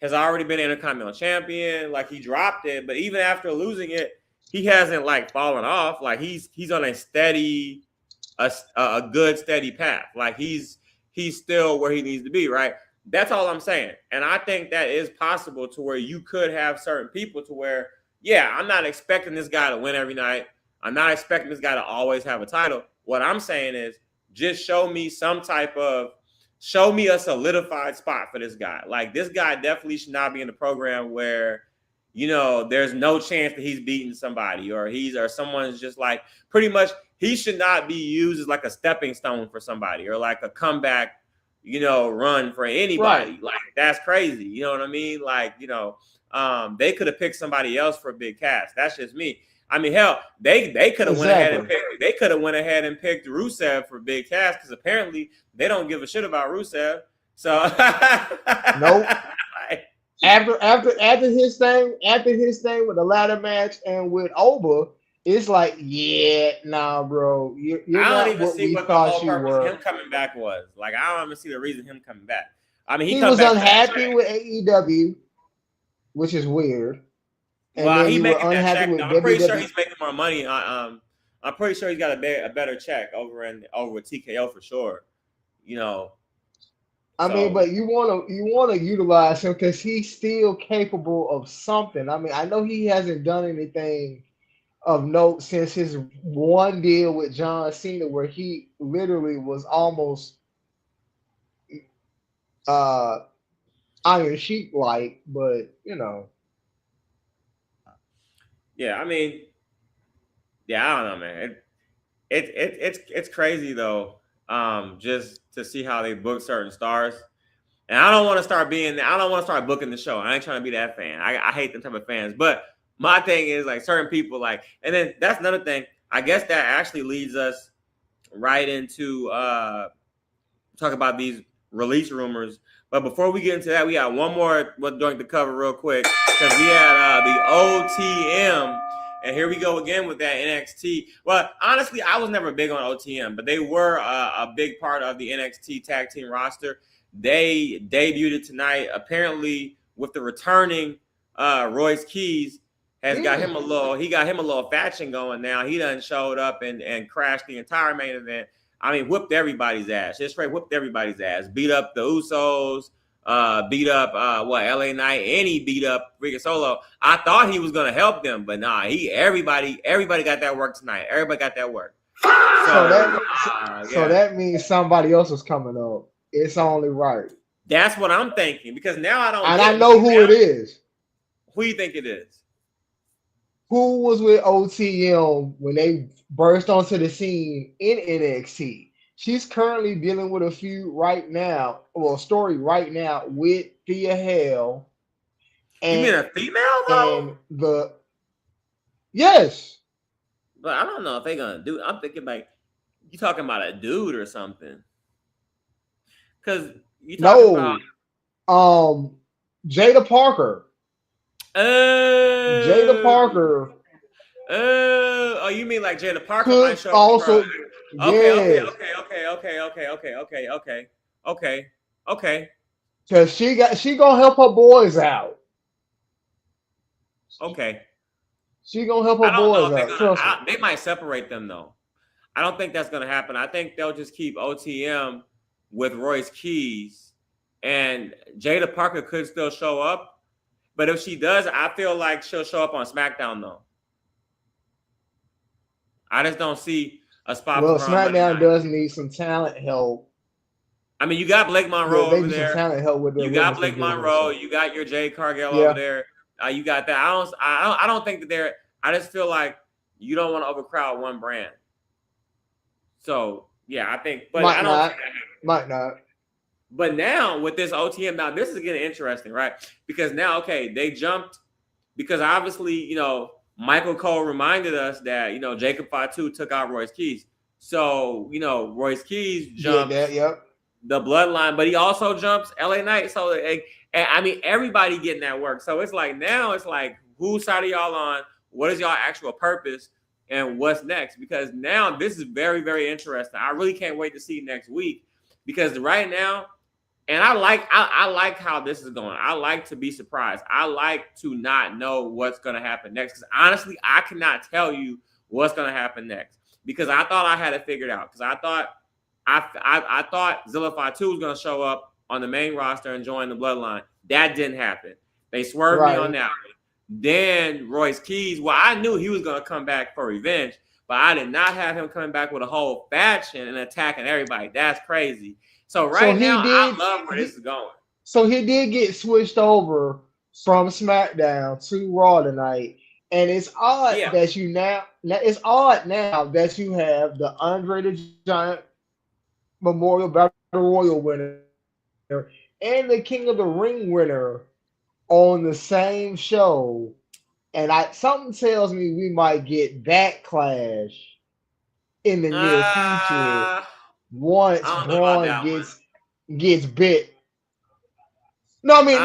has already been Intercontinental Champion. Like, he dropped it, but even after losing it, he hasn't like fallen off. Like, he's on a steady, a good steady path. Like, he's still where he needs to be, right? That's all I'm saying. And I think that is possible to where you could have certain people to where, yeah, I'm not expecting this guy to win every night. I'm not expecting this guy to always have a title. What I'm saying is just show me a solidified spot for this guy. Like, this guy definitely should not be in the program where, you know, there's no chance that he's beating somebody or someone's just like, pretty much he should not be used as like a stepping stone for somebody or like a comeback, you know, run for anybody. Right. Like, that's crazy. You know what I mean? Like, you know, they could have picked somebody else for Big Cass. That's just me. I mean, hell, they could have went ahead and picked Rusev for Big Cass because apparently they don't give a shit about Rusev. So nope. After his thing with the ladder match and with Oba, it's like, yeah, nah, bro. You're I not don't even what see we what the thought whole you purpose were. of him coming back was. Like, I don't even see the reason him coming back. I mean, he was unhappy with AEW, which is weird. And well, then he's making that check. I'm pretty WWE. sure he's making more money. I'm pretty sure he's got a better check over with TKO for sure. You know. I mean, but you want to utilize him because he's still capable of something. I mean, I know he hasn't done anything of note since his one deal with John Cena, where he literally was almost Iron Sheik like, but you know. Yeah, I mean, yeah, I don't know, man. It's crazy though. Just to see how they book certain stars. And I don't want to start booking the show. I ain't trying to be that fan. I hate them type of fans. But my thing is like certain people like, and then that's another thing. I guess that actually leads us right into talk about these release rumors. But before we get into that, we got one more we're going to cover real quick because we had the OTM, and here we go again with that NXT. Well, honestly, I was never big on OTM, but they were a big part of the NXT tag team roster. They debuted tonight, apparently with the returning Royce Keys. He got him a little faction going now. He done showed up and crashed the entire main event. I mean, whipped everybody's ass. Just straight whipped everybody's ass. Beat up the Usos, beat up LA Knight, and he beat up Ricky Solo. I thought he was gonna help them, but nah, everybody got that work tonight. Everybody got that work. So that means somebody else is coming up. It's only right. That's what I'm thinking, because now I don't. And I know who it is. Who do you think it is? Who was with OTM when they burst onto the scene in NXT? She's currently dealing with a feud right now, story right now with Thea Hale. You mean a female though? And yes. But I don't know if they're gonna do. I'm thinking like you talking about a dude or something. Because you talking about Jada Parker. Jada Parker. Oh, you mean like Jada Parker might show also? Okay. Because she gonna help her boys out. Okay. She gonna help her boys out. They might separate them though. I don't think that's gonna happen. I think they'll just keep OTM with Royce Keys, and Jada Parker could still show up. But if she does, I feel like she'll show up on SmackDown though. I just don't see a spot. Well, SmackDown does need some talent help. I mean, you got Blake Monroe over there. Some talent help with you got Blake Monroe. You got your Jade Cargill over there. You got that. I don't think that they're. I just feel like you don't want to overcrowd one brand. So yeah, I think. But I don't. Might not. But now with this OTM, now this is getting interesting, right? Because now, okay, they jumped because obviously, Michael Cole reminded us that, Jacob Fatu took out Royce Keys. So, Royce Keys jumped the bloodline, but he also jumps LA Knight. So, I mean, everybody getting that work. So it's like, now it's like, whose side are y'all on? What is y'all actual purpose? And what's next? Because now this is very, very interesting. I really can't wait to see next week because right now, and I like how this is going. I like to be surprised. I like to not know what's going to happen next. Because honestly, I cannot tell you what's going to happen next. Because I thought I had it figured out. Because I thought Zilla Fatu was going to show up on the main roster and join the bloodline. That didn't happen. They swerved me on that one. Then Royce Keys, well, I knew he was going to come back for revenge. But I did not have him coming back with a whole faction and attacking everybody. That's crazy. So now, I love where this is going. So he did get switched over from SmackDown to Raw tonight, and it's odd that it's odd now that you have the Andre the Giant Memorial Battle Royal winner and the King of the Ring winner on the same show, and something tells me we might get Backlash in the near future. Once Braun gets bit. No, I mean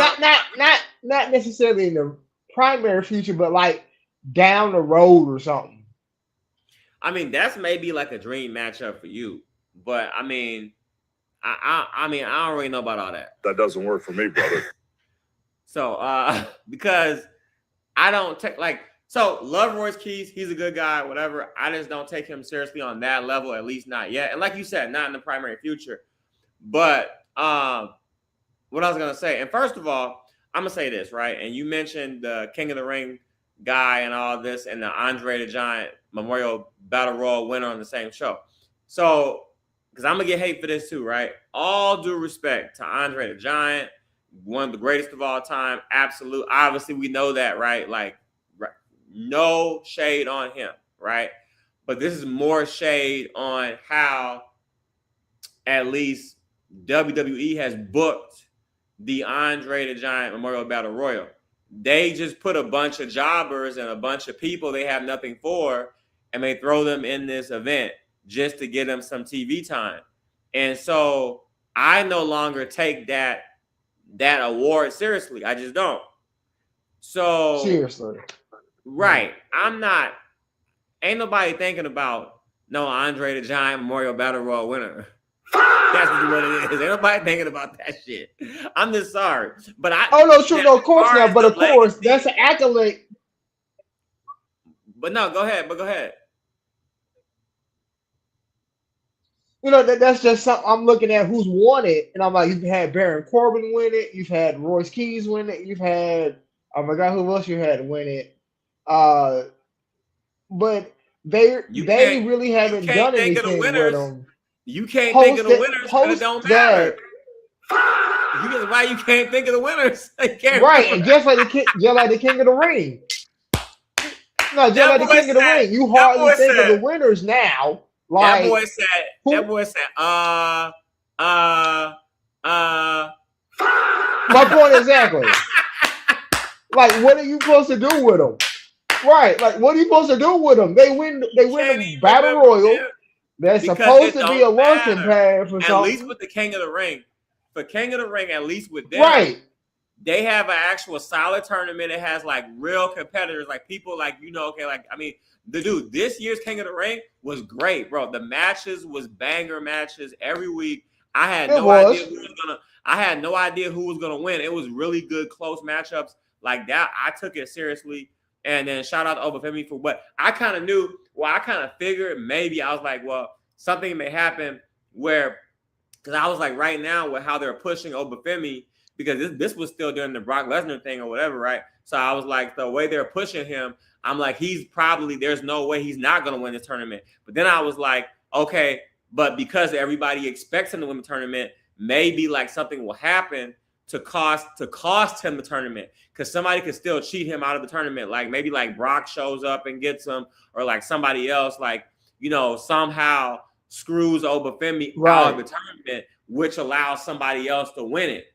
not necessarily in the primary future, but like down the road or something. I mean, that's maybe like a dream matchup for you, but I mean, I don't really know about all that. That doesn't work for me, brother. So, because I don't take So love Royce Keys. He's a good guy, whatever. I just don't take him seriously on that level, at least not yet. And like you said, not in the primary future. But what I was going to say, and first of all, I'm going to say this, right? And you mentioned the King of the Ring guy and all this and the Andre the Giant Memorial Battle Royal winner on the same show. So, because I'm going to get hate for this too, right? All due respect to Andre the Giant, one of the greatest of all time. Absolute. Obviously, we know that, right? No shade on him, right? But this is more shade on how at least WWE has booked the Andre the Giant Memorial Battle Royal. They just put a bunch of jobbers and a bunch of people they have nothing for, and they throw them in this event just to get them some TV time. And so I no longer take that award seriously. I just don't. So Seriously. right. I'm not. Ain't nobody thinking about no Andre the Giant Memorial Battle Royal winner. That's what it is. Ain't nobody thinking about that shit. I'm just sorry, but Oh no, true, no, of course not. But of course, that's an accolade. But no, go ahead. But go ahead. You know, that's just something I'm looking at who's won it, and I'm like, you've had Baron Corbin win it, you've had Royce Keys win it, you've had I forgot who else you had win it. But they really haven't done anything with them. You can't think of the winners because it don't matter. That, why you can't think of the winners? Right, and just like the King of the Ring. No, just like the King of the Ring. You hardly think of the winners now. Like, that boy said, My point exactly. Like, what are you supposed to do with them? Right, like, what are you supposed to do with them? They win the Battle Royal. That's supposed to be a launching pad for something. At least with the King of the Ring. For King of the Ring, at least with them. Right. They have an actual solid tournament. It has like real competitors, like people like, okay, like, I mean, this year's King of the Ring was great, bro. The matches was banger matches every week. I had no idea who was gonna win. It was really good, close matchups like that. I took it seriously. And then shout out to Obafemi for what I kind of knew. Well, I kind of figured maybe I was like, well, something may happen where, because I was like, right now with how they're pushing Obafemi, because this was still during the Brock Lesnar thing or whatever, right? So I was like, the way they're pushing him, I'm like, there's no way he's not going to win this tournament. But then I was like, okay, but because everybody expects him to win the tournament, maybe like something will happen to cost him the tournament, because somebody could still cheat him out of the tournament. Like maybe like Brock shows up and gets him, or like somebody else, like, somehow screws Obafemi out of the tournament, which allows somebody else to win it.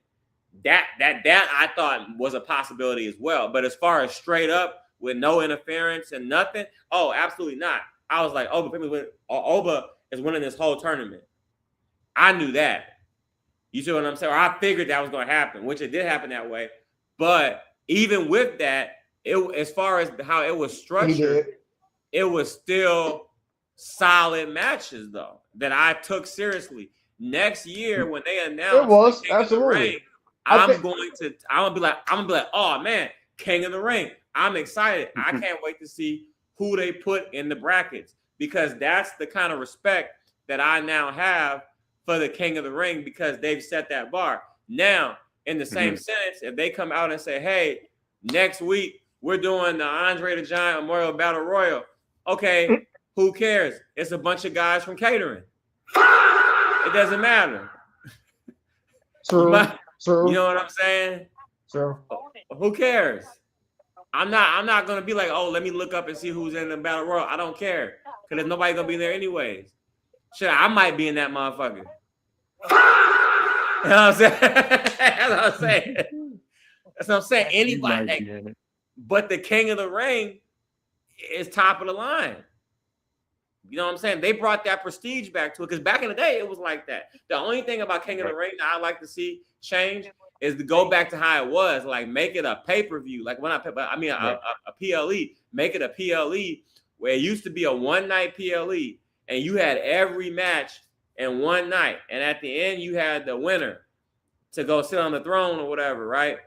That I thought was a possibility as well. But as far as straight up with no interference and nothing, oh, absolutely not. I was like, Oba is winning this whole tournament. I knew that. You see what I'm saying? Or I figured that was going to happen, which it did happen that way. But even with that, as far as how it was structured, it was still solid matches, though, that I took seriously. Next year, when they announce King of the Ring, I'm gonna be like, oh man, King of the Ring. I'm excited. I can't wait to see who they put in the brackets, because that's the kind of respect that I now have for the King of the Ring, because they've set that bar. Now, in the same sentence, if they come out and say, hey, next week we're doing the Andre the Giant Memorial Battle Royal, okay, who cares? It's a bunch of guys from catering. It doesn't matter. True. You know what I'm saying? True. Who cares? I'm not gonna be like, oh, let me look up and see who's in the Battle Royal. I don't care, because there's nobody gonna be there anyways. Shit, I might be in that motherfucker. You know what I'm saying? That's what I'm saying. That's what I'm saying. Anybody, but the King of the Ring is top of the line. You know what I'm saying? They brought that prestige back to it, because back in the day it was like that. The only thing about King of the Ring that I like to see change is to go back to how it was. Like make it a pay-per-view. Like a PLE. Make it a PLE where it used to be a one-night PLE, and you had every match in one night, and at the end you had the winner to go sit on the throne or whatever, right?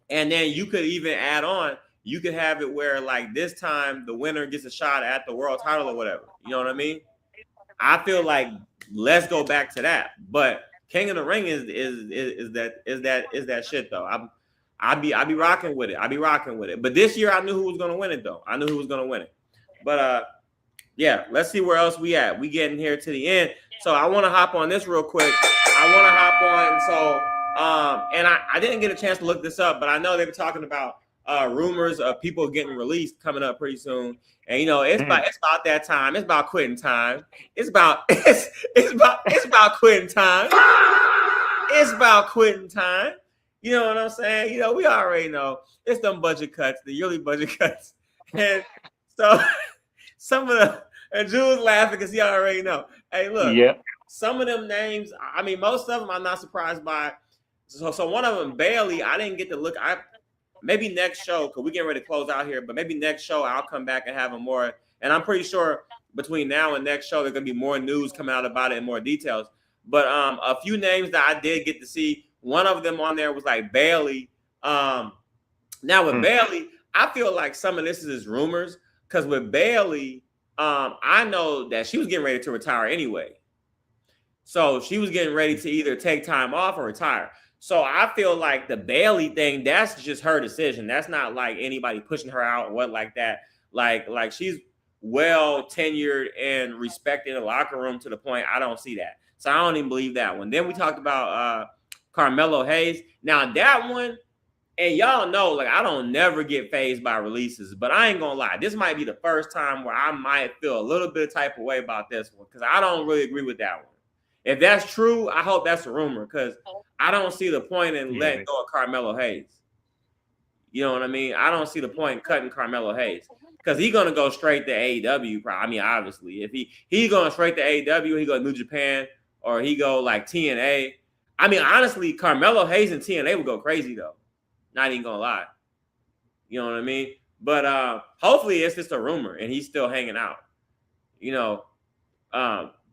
And then you could even add on, you could have it where like this time the winner gets a shot at the world title or whatever. You know what I mean? I feel like let's go back to that. But King of the Ring is that shit though. I be rocking with it. But this year I knew who was gonna win it though. But yeah, let's see where else we at. We getting here to the end. So I want to hop on this real quick. And I didn't get a chance to look this up, but I know they were talking about rumors of people getting released coming up pretty soon. And it's about that time. It's about quitting time. It's about quitting time. It's about quitting time. You know what I'm saying? We already know it's them budget cuts, the yearly budget cuts. And so some of the and Jules laughing because he already know. Hey, look. Yeah. some of them names, I mean, most of them I'm not surprised by. So one of them, Bailey, I didn't get to look. Maybe next show, because we're getting ready to close out here, but maybe next show I'll come back and have a more, and I'm pretty sure between now and next show, there's going to be more news coming out about it and more details. But a few names that I did get to see, one of them on there was like Bailey. Now with Bailey, I feel like some of this is rumors, because with Bailey, I know that she was getting ready to retire anyway. So she was getting ready to either take time off or retire. So I feel like the Bailey thing, that's just her decision. That's not like anybody pushing her out or what like that. Like she's well tenured and respected in the locker room to the point I don't see that. So I don't even believe that one. Then we talked about Carmelo Hayes. Now that one, and y'all know, like I don't never get fazed by releases, but I ain't gonna lie. This might be the first time where I might feel a little bit of type of way about this one because I don't really agree with that one. If that's true, I hope that's a rumor because I don't see the point in letting go of Carmelo Hayes. You know what I mean? I don't see the point in cutting Carmelo Hayes because he's gonna go straight to AEW. I mean, obviously, if he's going straight to AEW, he go to New Japan or he go like TNA. I mean, honestly, Carmelo Hayes and TNA would go crazy though. Not even gonna lie. You know what I mean? But hopefully it's just a rumor and he's still hanging out. You know.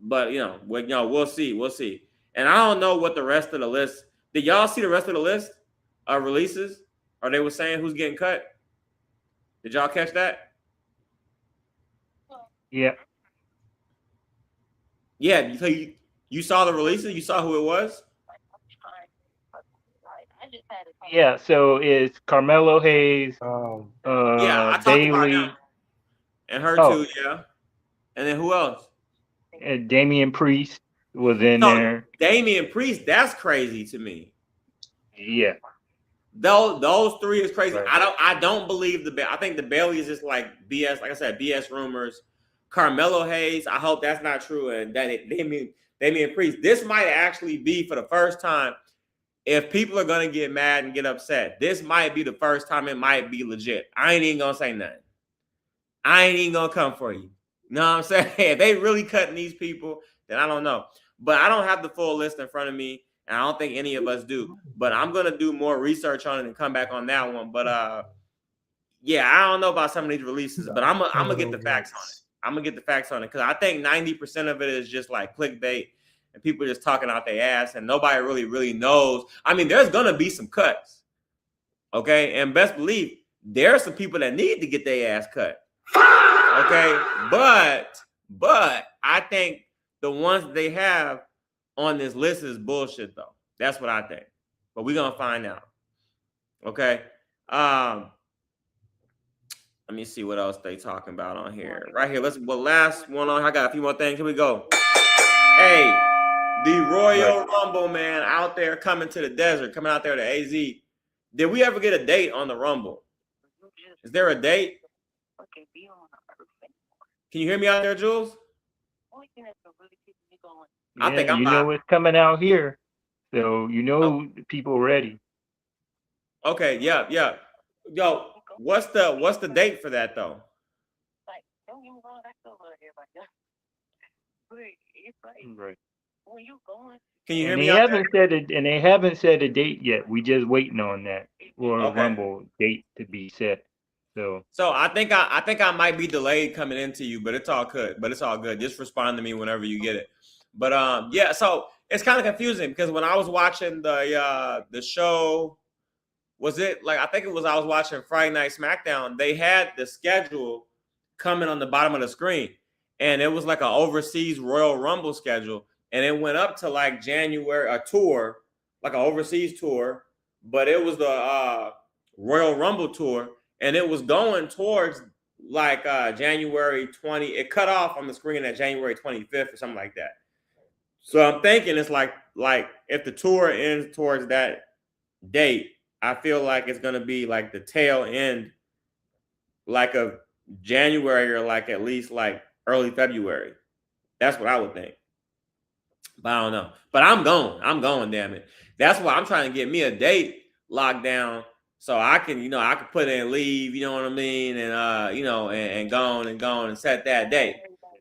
But we'll see. We'll see. And I don't know what the rest of the list. Did y'all see the rest of the list of releases? Or they were saying who's getting cut? Did y'all catch that? Yeah. Yeah. So you saw the releases? You saw who it was? Yeah. So it's Carmelo Hayes. Yeah, I talked Bailey, about him. And her too. Yeah. And then who else? Damian Priest was in there. Damian Priest, that's crazy to me. Yeah. Those three is crazy. Right. I don't believe I think the Bailey is just like BS, like I said, BS rumors. Carmelo Hayes, I hope that's not true. And Damian Priest, this might actually be for the first time. If people are gonna get mad and get upset, this might be the first time it might be legit. I ain't even gonna say nothing. I ain't even gonna come for you. You know what I'm saying? If they really cutting these people, then I don't know. But I don't have the full list in front of me, and I don't think any of us do. But I'm gonna do more research on it and come back on that one. But yeah, I don't know about some of these releases, but I'm gonna get the facts on it. I'm gonna get the facts on it because I think 90% of it is just like clickbait and people just talking out their ass, and nobody really knows. I mean, there's gonna be some cuts, okay? And best believe there are some people that need to get their ass cut. Okay, but I think the ones they have on this list is bullshit though. That's what I think. But we're gonna find out. Okay. Let me see what else they talking about on here. Right here. Last one on. I got a few more things. Here we go. Hey, the Royal Rumble, man, out there coming to the desert, coming out there to AZ. Did we ever get a date on the Rumble? Is there a date? Can you hear me out there, Jules? I think I'm know it's coming out here. So people are ready. Okay, yeah. Yo, what's the date for that though? Right. Can you hear and me? They haven't said a date yet. We just waiting on that for a Rumble date to be set. So I think I might be delayed coming into you, but it's all good. Just respond to me whenever you get it. But yeah, so it's kind of confusing because when I was watching the show, I was watching Friday Night SmackDown. They had the schedule coming on the bottom of the screen, and it was like an overseas Royal Rumble schedule, and it went up to like January, a tour, like an overseas tour, but it was the Royal Rumble tour. And it was going towards like January 20. It cut off on the screen at January 25th or something like that. So I'm thinking it's like if the tour ends towards that date, I feel like it's gonna be like the tail end, like of January or like at least like early February. That's what I would think. But I don't know. But I'm going. Damn it. That's why I'm trying to get me a date locked down. So I can put in leave, you know what I mean, and and go on and set that date.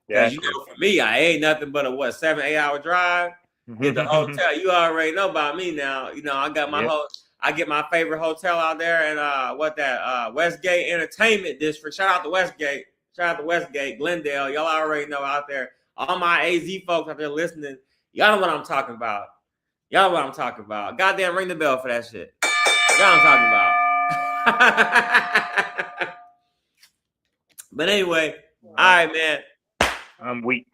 Because you know, for me, I ain't nothing but a 7-8 hour drive. Get the hotel. You already know about me now. You know, I got my I get my favorite hotel out there and Westgate Entertainment District. Shout out to Westgate. Shout out to Westgate, Glendale. Y'all already know out there. All my AZ folks out there listening, y'all know what I'm talking about. Y'all know what I'm talking about. Goddamn, ring the bell for that shit. Y'all know what I'm talking about. But anyway, all right, man. I'm weak.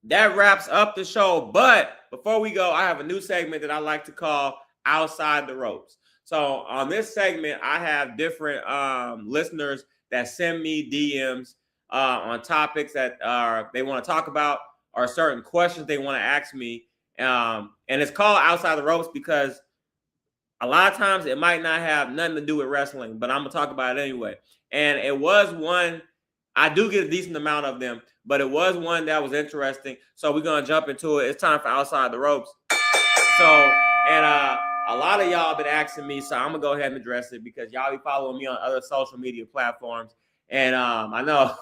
That wraps up the show. But before we go, I have a new segment that I like to call Outside the Ropes. So on this segment, I have different listeners that send me DMs on topics that they want to talk about or certain questions they want to ask me. And it's called Outside the Ropes because a lot of times it might not have nothing to do with wrestling, but I'm going to talk about it anyway. And it was one, I do get a decent amount of them, but it was one that was interesting. So we're going to jump into it. It's time for Outside the Ropes. So, and a lot of y'all been asking me, so I'm going to go ahead and address it because y'all be following me on other social media platforms. And I know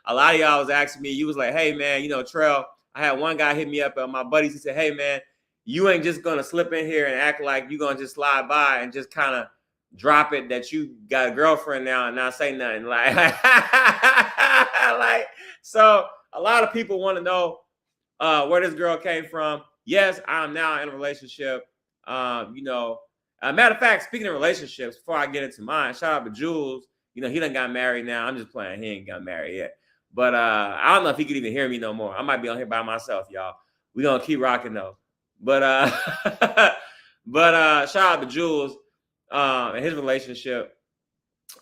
a lot of y'all was asking me, you was like, hey, man, you know, Trell, I had one guy hit me up, my buddies, he said, hey, man, you ain't just going to slip in here and act like you're going to just slide by and just kind of drop it that you got a girlfriend now and not say nothing. Like, so a lot of people want to know where this girl came from. Yes, I'm now in a relationship. You know, matter of fact, speaking of relationships, before I get into mine, shout out to Jules. You know, he done got married now. I'm just playing. He ain't got married yet. But I don't know if he could even hear me no more. I might be on here by myself, y'all. We're going to keep rocking, though. But shout out to Jules and his relationship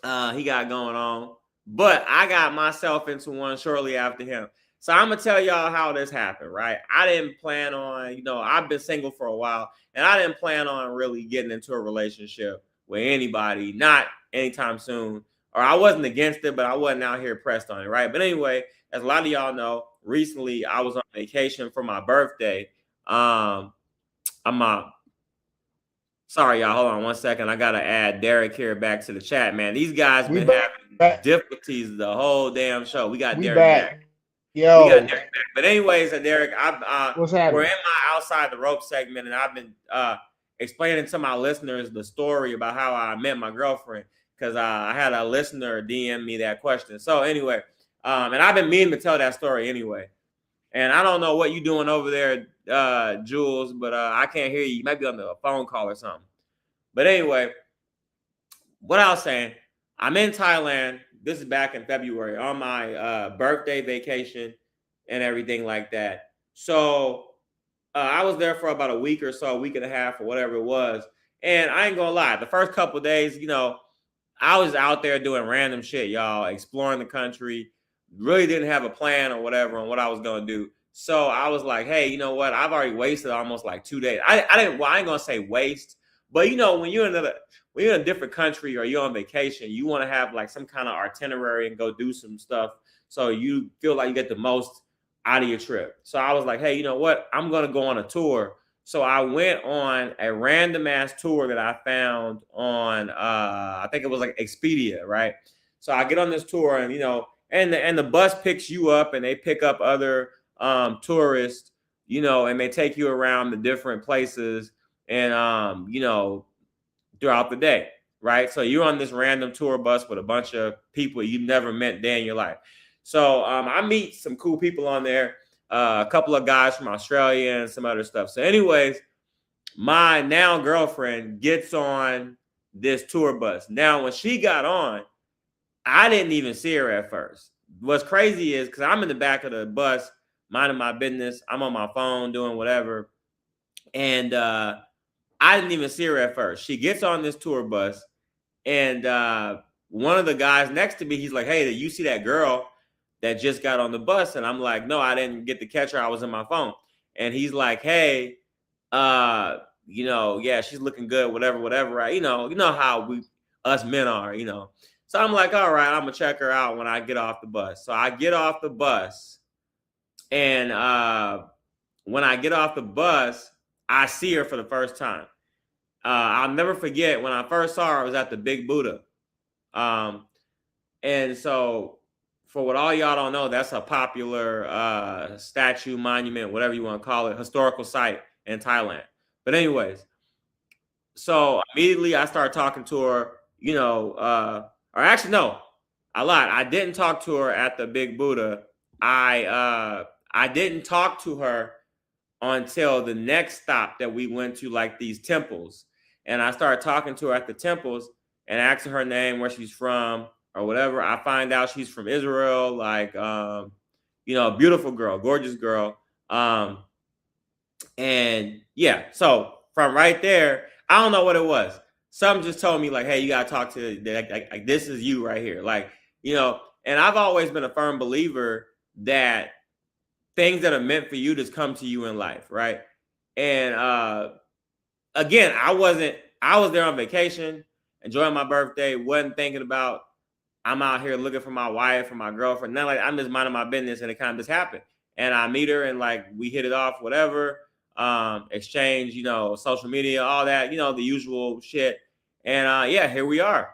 he got going on. But I got myself into one shortly after him. So I'm going to tell y'all how this happened, right? I didn't plan on, you know, I've been single for a while, and I didn't plan on really getting into a relationship with anybody, not anytime soon. Or I wasn't against it, but I wasn't out here pressed on it, right? But anyway, as a lot of y'all know, recently I was on vacation for my birthday. Sorry, y'all. Hold on 1 second. I gotta add Derek here back to the chat, man. These guys been having difficulties the whole damn show. We got Derek back. Yo. We got Derek back. But anyways, Derek, what's happening? We're in my Outside the Rope segment, and I've been explaining to my listeners the story about how I met my girlfriend because I had a listener DM me that question. So anyway, and I've been meaning to tell that story anyway. And I don't know what you're doing over there, Jules, but I can't hear you. You might be on the phone call or something. But anyway, what I was saying, I'm in Thailand. This is back in February on my birthday vacation and everything like that. So I was there for about a week or so, a week and a half or whatever it was. And I ain't gonna lie, the first couple of days, you know, I was out there doing random shit, y'all, exploring the country. Really didn't have a plan or whatever on what I was gonna do. So I was like, hey, you know what? I've already wasted almost like 2 days. I ain't gonna say waste, but you know, when you're in a different country or you're on vacation, you want to have like some kind of itinerary and go do some stuff so you feel like you get the most out of your trip. So I was like, hey, you know what? I'm gonna go on a tour. So I went on a random ass tour that I found on I think it was like Expedia, right? So I get on this tour and you know, and the bus picks you up and they pick up other tourists, you know, and they take you around the different places and you know, throughout the day, right? So you're on this random tour bus with a bunch of people you've never met day in your life. So I meet some cool people on there. A couple of guys from Australia and some other stuff. So anyways, my now girlfriend gets on this tour bus. Now, when she got on, I didn't even see her at first. What's crazy is because I'm in the back of the bus, minding my business. I'm on my phone doing whatever. And I didn't even see her at first. She gets on this tour bus and one of the guys next to me, he's like, hey, did you see that girl that just got on the bus? And I'm like, no, I didn't get to catch her. I was in my phone. And he's like, hey, you know, yeah, she's looking good, whatever. Right? You know how us men are, you know. So I'm like, all right, I'm gonna check her out when I get off the bus. So I get off the bus, and when I get off the bus, I see her for the first time. I'll never forget when I first saw her, I was at the Big Buddha. And so for what all y'all don't know, that's a popular statue, monument, whatever you want to call it, historical site in Thailand. But anyways, so immediately I started talking to her, you know, or actually no, I lied. I didn't talk to her at the Big Buddha. I didn't talk to her until the next stop that we went to, like these temples. And I started talking to her at the temples and asking her name, where she's from or whatever. I find out she's from Israel, like, you know, beautiful girl, gorgeous girl. And yeah, so from right there, I don't know what it was. Something just told me like, hey, you got to talk to, like, this is you right here. Like, you know, and I've always been a firm believer that things that are meant for you just come to you in life, right? And again, I was there on vacation, enjoying my birthday, wasn't thinking about I'm out here looking for my wife or my girlfriend. Not like I'm just minding my business, and it kind of just happened. And I meet her and like we hit it off, whatever, exchange, you know, social media, all that, you know, the usual shit. And yeah, here we are.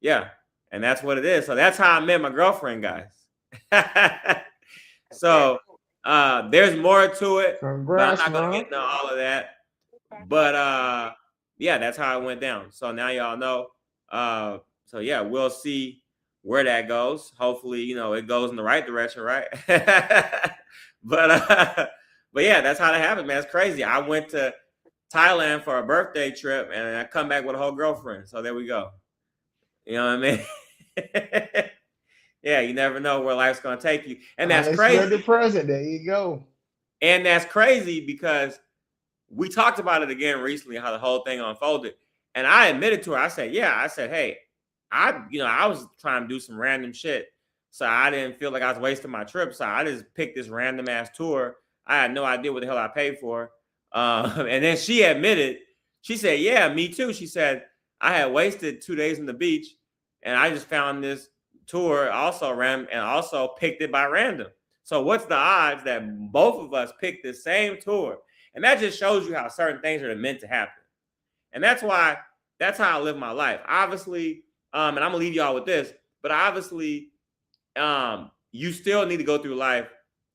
Yeah, and that's what it is. So that's how I met my girlfriend, guys. So there's more to it. Congrats, but I'm not gonna man. get into all of that. But yeah, that's how it went down. So now y'all know. So yeah, we'll see where that goes. Hopefully, you know, it goes in the right direction, right? but yeah, that's how that happened, man. It's crazy. I went to Thailand for a birthday trip, and I come back with a whole girlfriend. So there we go. You know what I mean? Yeah, you never know where life's gonna take you, and that's crazy. The present, there you go. And that's crazy because we talked about it again recently, how the whole thing unfolded. And I admitted to her, I said, hey, I was trying to do some random shit. So I didn't feel like I was wasting my trip. So I just picked this random ass tour. I had no idea what the hell I paid for. And then she admitted, she said, yeah, me too. She said, I had wasted 2 days on the beach and I just found this tour and also picked it by random. So what's the odds that both of us picked the same tour? And that just shows you how certain things are meant to happen. And that's how I live my life. Obviously, and I'm gonna leave y'all with this, but obviously, you still need to go through life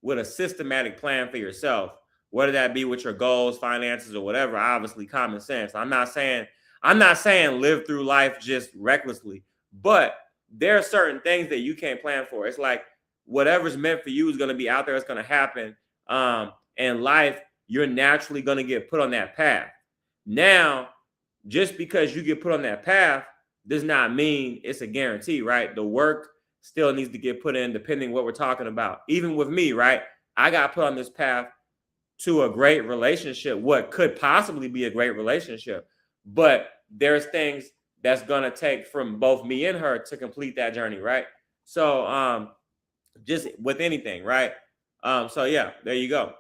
with a systematic plan for yourself, whether that be with your goals, finances, or whatever. Obviously, common sense. I'm not saying live through life just recklessly, but there are certain things that you can't plan for. It's like whatever's meant for you is going to be out there. It's going to happen. And life, you're naturally going to get put on that path. Now, just because you get put on that path does not mean it's a guarantee, right? The work still needs to get put in depending what we're talking about. Even with me, right? I got put on this path to a great relationship, what could possibly be a great relationship. But there's things that's going to take from both me and her to complete that journey, right? So just with anything, right? So yeah, there you go.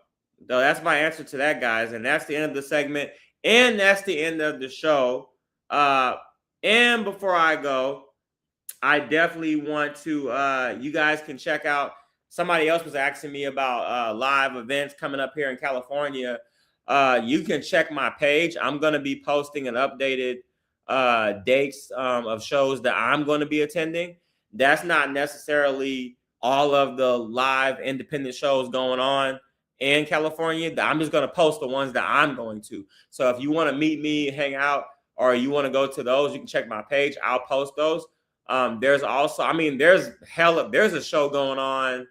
So that's my answer to that, guys. And that's the end of the segment. And that's the end of the show. And before I go, I definitely want to, you guys can check out, somebody else was asking me about live events coming up here in California. You can check my page. I'm going to be posting an updated dates of shows that I'm going to be attending. That's not necessarily all of the live independent shows going on in California. I'm just going to post the ones that I'm going to. So if you want to meet me, hang out, or you want to go to those, you can check my page. I'll post those. There's also, there's a show going on,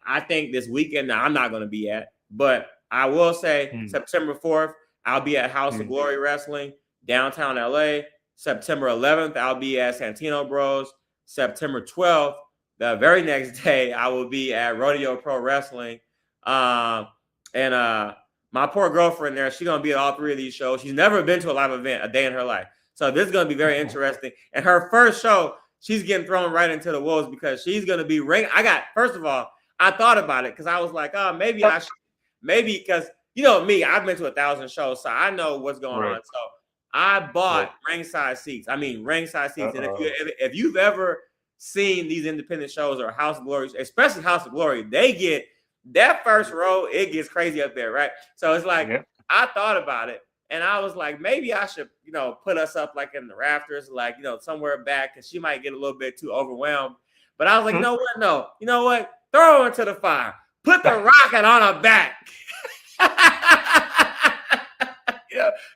I think this weekend that I'm not going to be at, but I will say September 4th, I'll be at House of Glory Wrestling, downtown LA. September 11th, I'll be at Santino Bros. September 12th, the very next day, I will be at Rodeo Pro Wrestling. And my poor girlfriend there, she's going to be at all three of these shows. She's never been to a live event a day in her life. So this is going to be very interesting. And her first show, she's getting thrown right into the wolves because she's going to be first of all, I thought about it because I was like, oh, maybe because, you know me, I've been to 1,000 shows, so I know what's going on. So I bought ringside seats. Ringside seats. And if you've ever seen these independent shows or House of Glory, especially House of Glory, they get that first row, it gets crazy up there, right? So it's like, I thought about it. And I was like, maybe I should, put us up like in the rafters, like, somewhere back, because she might get a little bit too overwhelmed. But I was like, you know what? No. You know what? Throw her into the fire. Put the rocket on her back.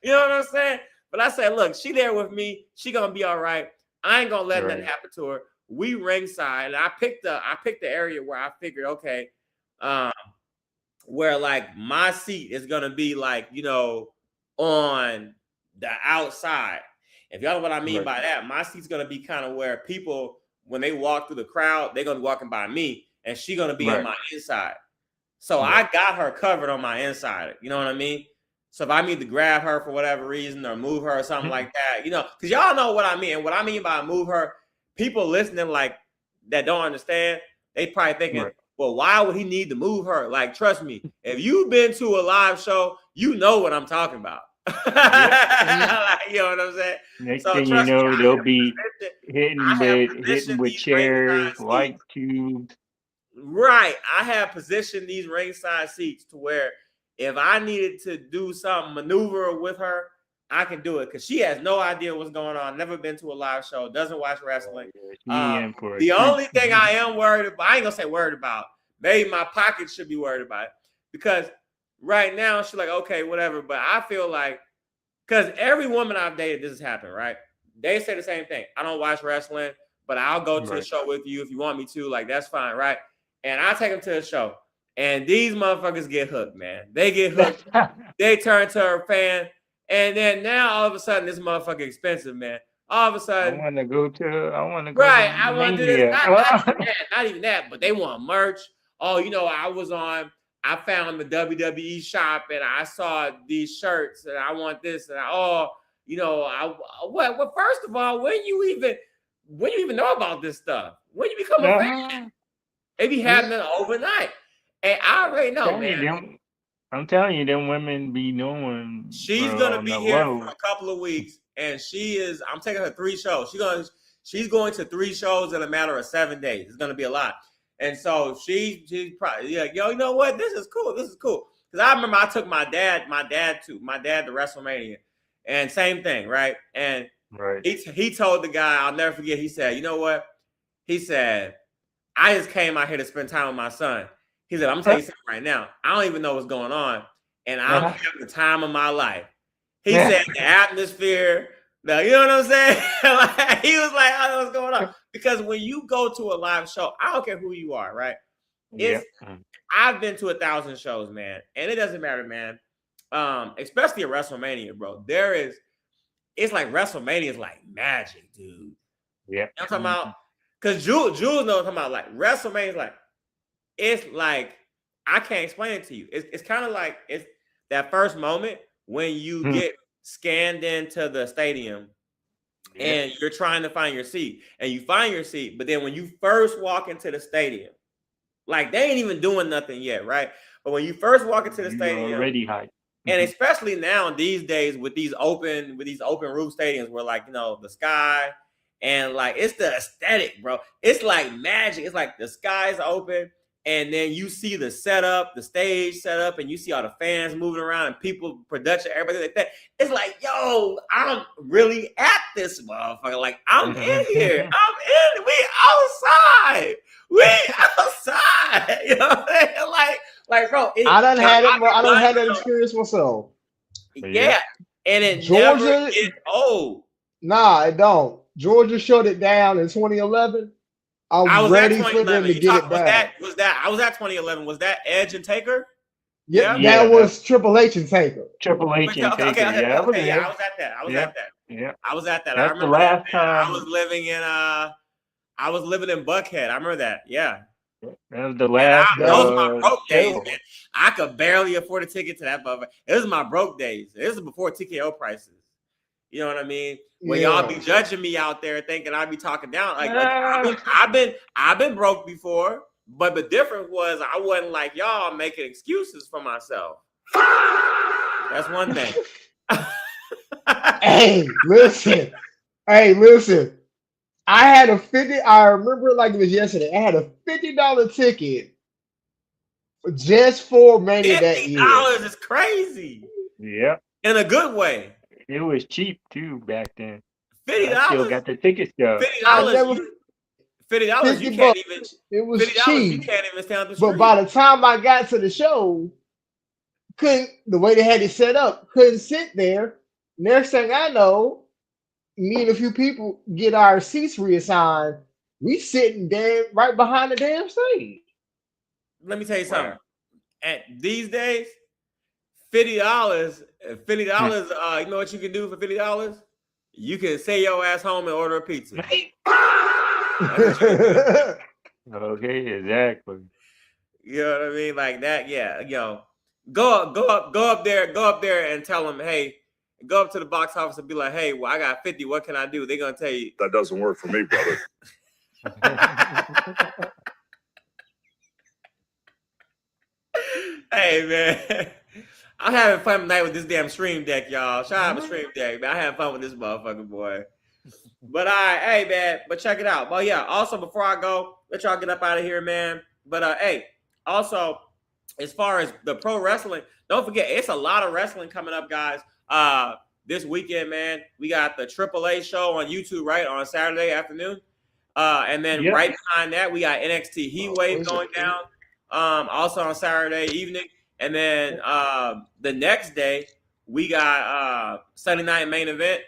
You know what I'm saying? But I said, look, she there with me. She going to be all right. I ain't going to let nothing happen to her. We ringside. And I picked the area where I figured, okay, where like my seat is going to be like, on the outside. If y'all know what I mean by that, my seat's going to be kind of where people, when they walk through the crowd, they're going to be walking by me, and she's going to be on my inside. So I got her covered on my inside. You know what I mean? So if I need to grab her for whatever reason or move her or something like that, because y'all know what I mean. And what I mean by move her, people listening like that don't understand, they probably thinking, well, why would he need to move her? Like, trust me, if you've been to a live show, you know what I'm talking about. Like, you know what I'm saying? Next thing you know, they'll be hitting with chairs, light tubes. Right. I have positioned these ringside seats to where if I needed to do some maneuver with her, I can do it, because she has no idea what's going on. Never been to a live show. Doesn't watch wrestling. The only thing I am worried about, I ain't gonna say worried about. Maybe my pocket should be worried about it, because right now she's like, okay, whatever. But I feel like, because every woman I've dated, this has happened, right? They say the same thing. I don't watch wrestling, but I'll go to the show with you if you want me to. Like, that's fine, right? And I take them to the show, and these motherfuckers get hooked, man. They get hooked. They turn to a fan. And then now all of a sudden this motherfucker expensive, man. All of a sudden I want to go right. I want to do this. Not even that, but they want merch. Oh, I found the WWE shop and I saw these shirts and I want this and well, first of all, when you even know about this stuff? When you become a fan? It be happening overnight. And I already know, man. I'm telling you, them women be knowing. She's gonna be here for a couple of weeks, and I'm taking her 3 shows. She's going to 3 shows in a matter of 7 days. It's gonna be a lot, and so she's probably you know what? This is cool. Because I remember I took my dad to WrestleMania, and same thing, right? And he told the guy, I'll never forget. He said, you know what? He said, I just came out here to spend time with my son. He said, I'm going to tell you something right now. I don't even know what's going on, and I'm having the time of my life. He said, the atmosphere, you know what I'm saying? He was like, I don't know what's going on. Because when you go to a live show, I don't care who you are, right? I've been to 1,000 shows, man, and it doesn't matter, man. Especially at WrestleMania, bro. It's like WrestleMania is like magic, dude. Yeah. I'm talking about, because Jules knows what I'm talking about. Like, WrestleMania is like, it's like, I can't explain it to you. It's kind of like, it's that first moment when you get scanned into the stadium and you're trying to find your seat, and you find your seat, but then when you first walk into the stadium, like, they ain't even doing nothing yet, right? But when you first walk into the stadium, already hyped. And especially now these days with these open roof stadiums where, like, the sky and, like, it's the aesthetic, bro. It's like magic. It's like the sky's open, and then you see the setup, the stage setup, and you see all the fans moving around and people, production, everybody like that. It's like, yo, I'm really at this motherfucker. Like, I'm in here. We outside. You know what I'm saying? Like, bro. I done had that experience myself. Yeah. And it Georgia, never gets old. Nah, it don't. Georgia shut it down in 2011. I was ready for them to get it back. I was at 2011. Was that Edge and Taker? Yeah, that was Triple H and Taker. Triple H and Taker. I was at that. Yeah. I was at that. That's I remember the last time. I was living in Buckhead. I remember that. Yeah. That was the last. Those were my broke days, man. I could barely afford a ticket to that, but it was my broke days. This is before TKO prices. You know what I mean? When y'all be judging me out there thinking I'd be talking down. Like, I've been broke before, but the difference was I wasn't like y'all making excuses for myself. That's one thing. Hey, listen. I had I remember like it was yesterday. I had a $50 ticket just for Mania that year. $50 is crazy. Yeah. in a good way. It was cheap too back then. $50. I still got the ticket stub. $50. $50. You can't even. It was $50. You cheap. can't even stand the But street. by the time I got to the show, the way they had it set up, couldn't sit there. Next thing I know, me and a few people get our seats reassigned. We sitting there right behind the damn stage. Let me tell you something. At these days, $50. You know what you can do for $50? You can say your ass home and order a pizza. Okay, exactly. You know what I mean? Like that, yeah. Go up there and tell them, hey, go up to the box office and be like, hey, well, I got 50. What can I do? They're gonna tell you that doesn't work for me, brother. Hey man, I'm having fun tonight with this damn stream deck, y'all. Shout out to stream deck, man. I'm having fun with this motherfucker, boy. But all right, hey man, but check it out. But yeah, also before I go, let y'all get up out of here, man. But hey, also as far as the pro wrestling, don't forget it's a lot of wrestling coming up, guys. This weekend, man, we got the AAA show on YouTube, right, on Saturday afternoon. And then right behind that, we got NXT Heat Wave going down. Also on Saturday evening. And then the next day, we got Sunday night main event,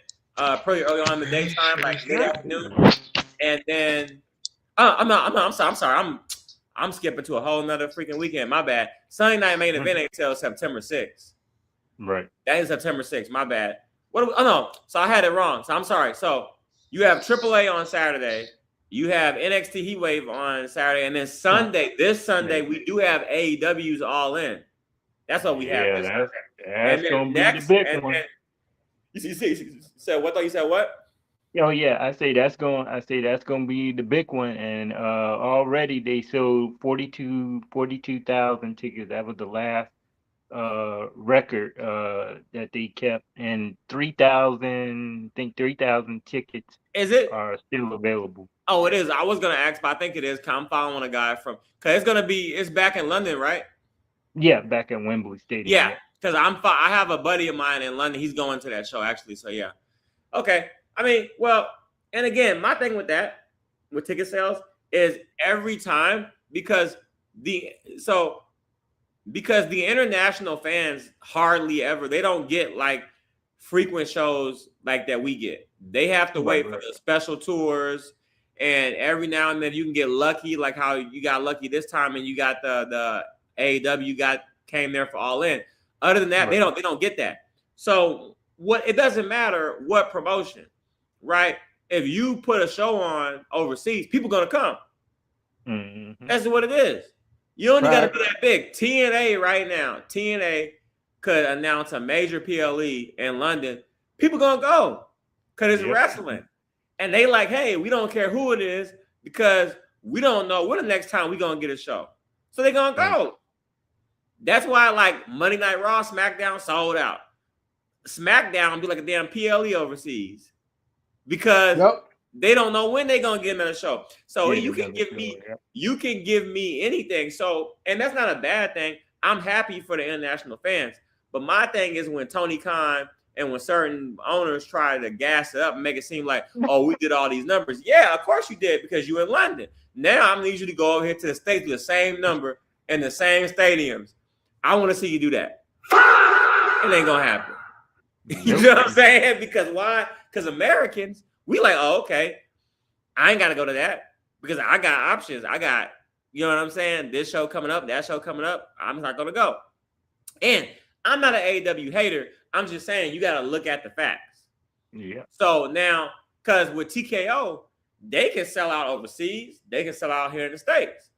pretty early on in the daytime, like late afternoon. And then I'm sorry. I'm skipping to a whole nother freaking weekend. My bad. Sunday night main event ain't till September 6th. Right. That is September 6th. My bad. No. So I had it wrong. So I'm sorry. So you have AAA on Saturday. You have NXT Heat Wave on Saturday, and then this Sunday, we do have AEW's All In. That's what we have. Yeah, that's gonna be the big one. You said what? You said what? Oh yeah, I say that's gonna be the big one, and already they sold 42,000 tickets. That was the last record that they kept, and 3,000 tickets are still available. Oh, it is. I was gonna ask, but I think it is. I'm following a guy because it's back in London, right? Yeah, back at Wembley Stadium. Yeah, because I have a buddy of mine in London. He's going to that show actually. So yeah, okay. I mean, well, and again, my thing with ticket sales is every time because the international fans hardly ever, they don't get like frequent shows like that we get. They have to wait for the special tours, and every now and then you can get lucky, like how you got lucky this time and you got the AEW came there for All In. Other than that, they don't get that. So it doesn't matter what promotion, right? If you put a show on overseas, people gonna come. Mm-hmm. That's what it is. You only got to be that big. TNA right now, TNA could announce a major PLE in London. People gonna go because it's wrestling, and they like, hey, we don't care who it is because we don't know when the next time we gonna get a show, so they gonna go. That's why like Monday Night Raw, SmackDown sold out. SmackDown be like a damn PLE overseas because they don't know when they're gonna get another show. So you can give me anything. So, and that's not a bad thing. I'm happy for the international fans. But my thing is when Tony Khan and when certain owners try to gas it up and make it seem like, oh, we did all these numbers. Yeah, of course you did because you're in London. Now I'm gonna need you to go over here to the States with the same number in the same stadiums. I want to see you do that. It ain't gonna happen. You know what I'm saying? Because why? Because Americans, we like, oh, okay, I ain't got to go to that because I got options. I got, you know what I'm saying? This show coming up, that show coming up. I'm not going to go. And I'm not an AEW hater. I'm just saying you got to look at the facts. Yeah. So now, because with TKO, they can sell out overseas. They can sell out here in the States.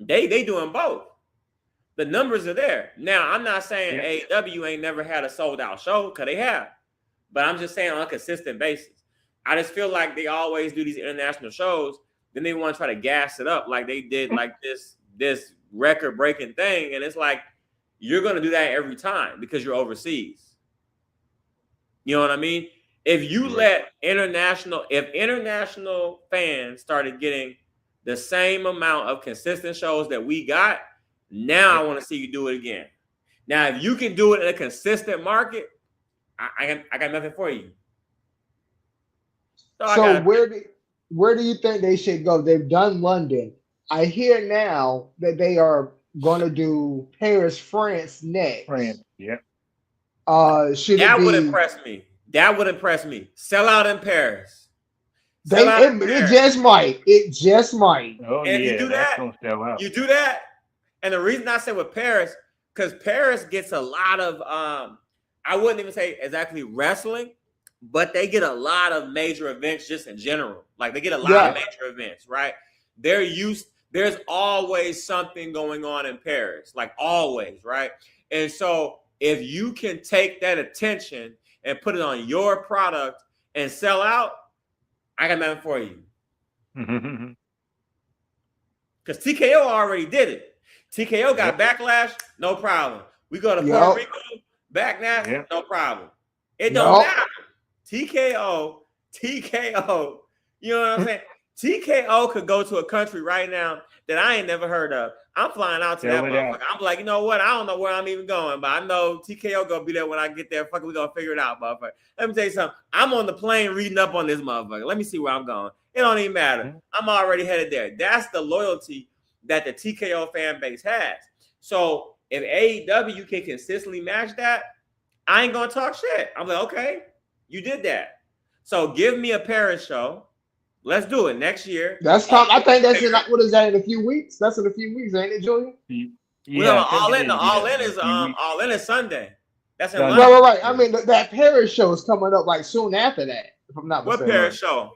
They doing both. The numbers are there. Now, I'm not saying AEW ain't never had a sold out show because they have. But I'm just saying on a consistent basis. I just feel like they always do these international shows. Then they want to try to gas it up like they did like this record-breaking thing. And it's like, you're going to do that every time because you're overseas. You know what I mean? If you let international fans started getting the same amount of consistent shows that we got, now I want to see you do it again. Now, if you can do it in a consistent market, I got nothing for you. So where do you think they should go? They've done London. I hear now that they are going to do Paris, France next. France, yeah. Should it That would be? impress me. That would impress me. Sell out in Paris. It just might. It just might. Oh And if yeah, you do that's that, gonna sell out. you do that. And the reason I said with Paris, because Paris gets a lot of I wouldn't even say exactly wrestling, but they get a lot of major events just in general. Like they get a lot of major events, right? There's always something going on in Paris, like always, right? And so if you can take that attention and put it on your product and sell out, I got nothing for you. Because TKO already did it. TKO got backlash, no problem. We go to Puerto Rico, back now, no problem. It don't matter. TKO, you know what I'm saying? TKO could go to a country right now that I ain't never heard of. I'm flying out to that motherfucker. I'm like, you know what? I don't know where I'm even going, but I know TKO gonna be there when I get there. Fuck, we gonna figure it out, motherfucker. Let me tell you something. I'm on the plane reading up on this motherfucker. Let me see where I'm going. It don't even matter. I'm already headed there. That's the loyalty that the TKO fan base has. So if AEW can consistently match that, I ain't gonna talk shit. I'm like, okay, you did that. So give me a Paris show. Let's do it next year. That's coming. I think that's in what is that in a few weeks? That's in a few weeks, ain't it, Julian? Yeah, all in is Sunday. That's in London. Right. I mean, that Paris show is coming up like soon after that. If I'm not mistaken. What Paris show?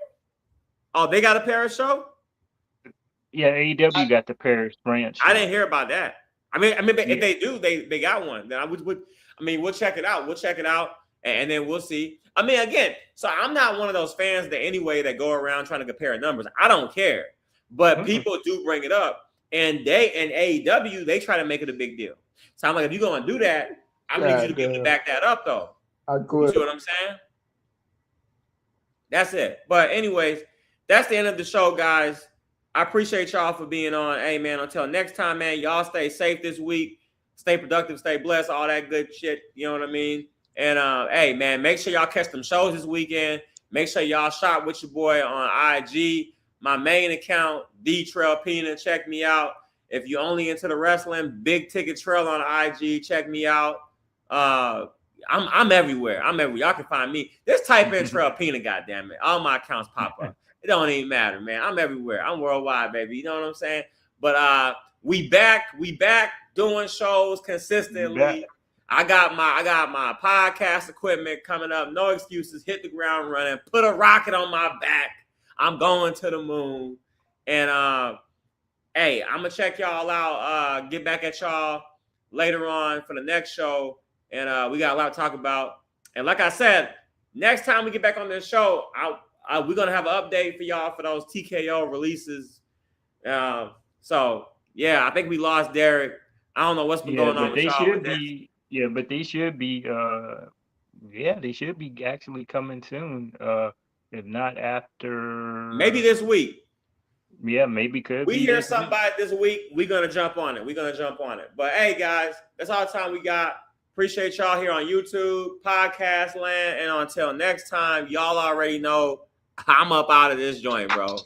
Oh, they got a Paris show? Yeah, AEW got the Paris branch. I didn't hear about that. I mean, if they do, they got one. Then we'll check it out. We'll check it out, and then we'll see. I mean, again, so I'm not one of those fans that go around trying to compare numbers. I don't care, but people do bring it up, and AEW they try to make it a big deal. So I'm like, if you're gonna do that, I need you to be able to back that up, though. You see what I'm saying? That's it. But anyways, that's the end of the show, guys. I appreciate y'all for being on. Hey, man, until next time, man, y'all stay safe this week. Stay productive, stay blessed, all that good shit. You know what I mean? And, hey, man, make sure y'all catch them shows this weekend. Make sure y'all shop with your boy on IG. My main account, Trell Count. Check me out. If you're only into the wrestling, Big Ticket Trell on IG. Check me out. I'm everywhere. Y'all can find me. Just type in Trell Count, goddammit. All my accounts pop up. It don't even matter, man. I'm everywhere. I'm worldwide, baby. You know what I'm saying? But we back doing shows consistently. I got my podcast equipment coming up. No excuses. Hit the ground running. Put a rocket on my back. I'm going to the moon. And hey, I'm gonna check y'all out. Get back at y'all later on for the next show. And we got a lot to talk about. And like I said, next time we get back on this show, we're gonna have an update for y'all for those TKO releases. So yeah, I think we lost Derek. I don't know what's been going on with y'all. But they should be they should be actually coming soon. If not after maybe this week. Yeah, maybe could we hear something about it this week. We're gonna jump on it. But hey guys, that's all the time we got. Appreciate y'all here on YouTube, podcast land, and until next time, y'all already know I'm up out of this joint, bro.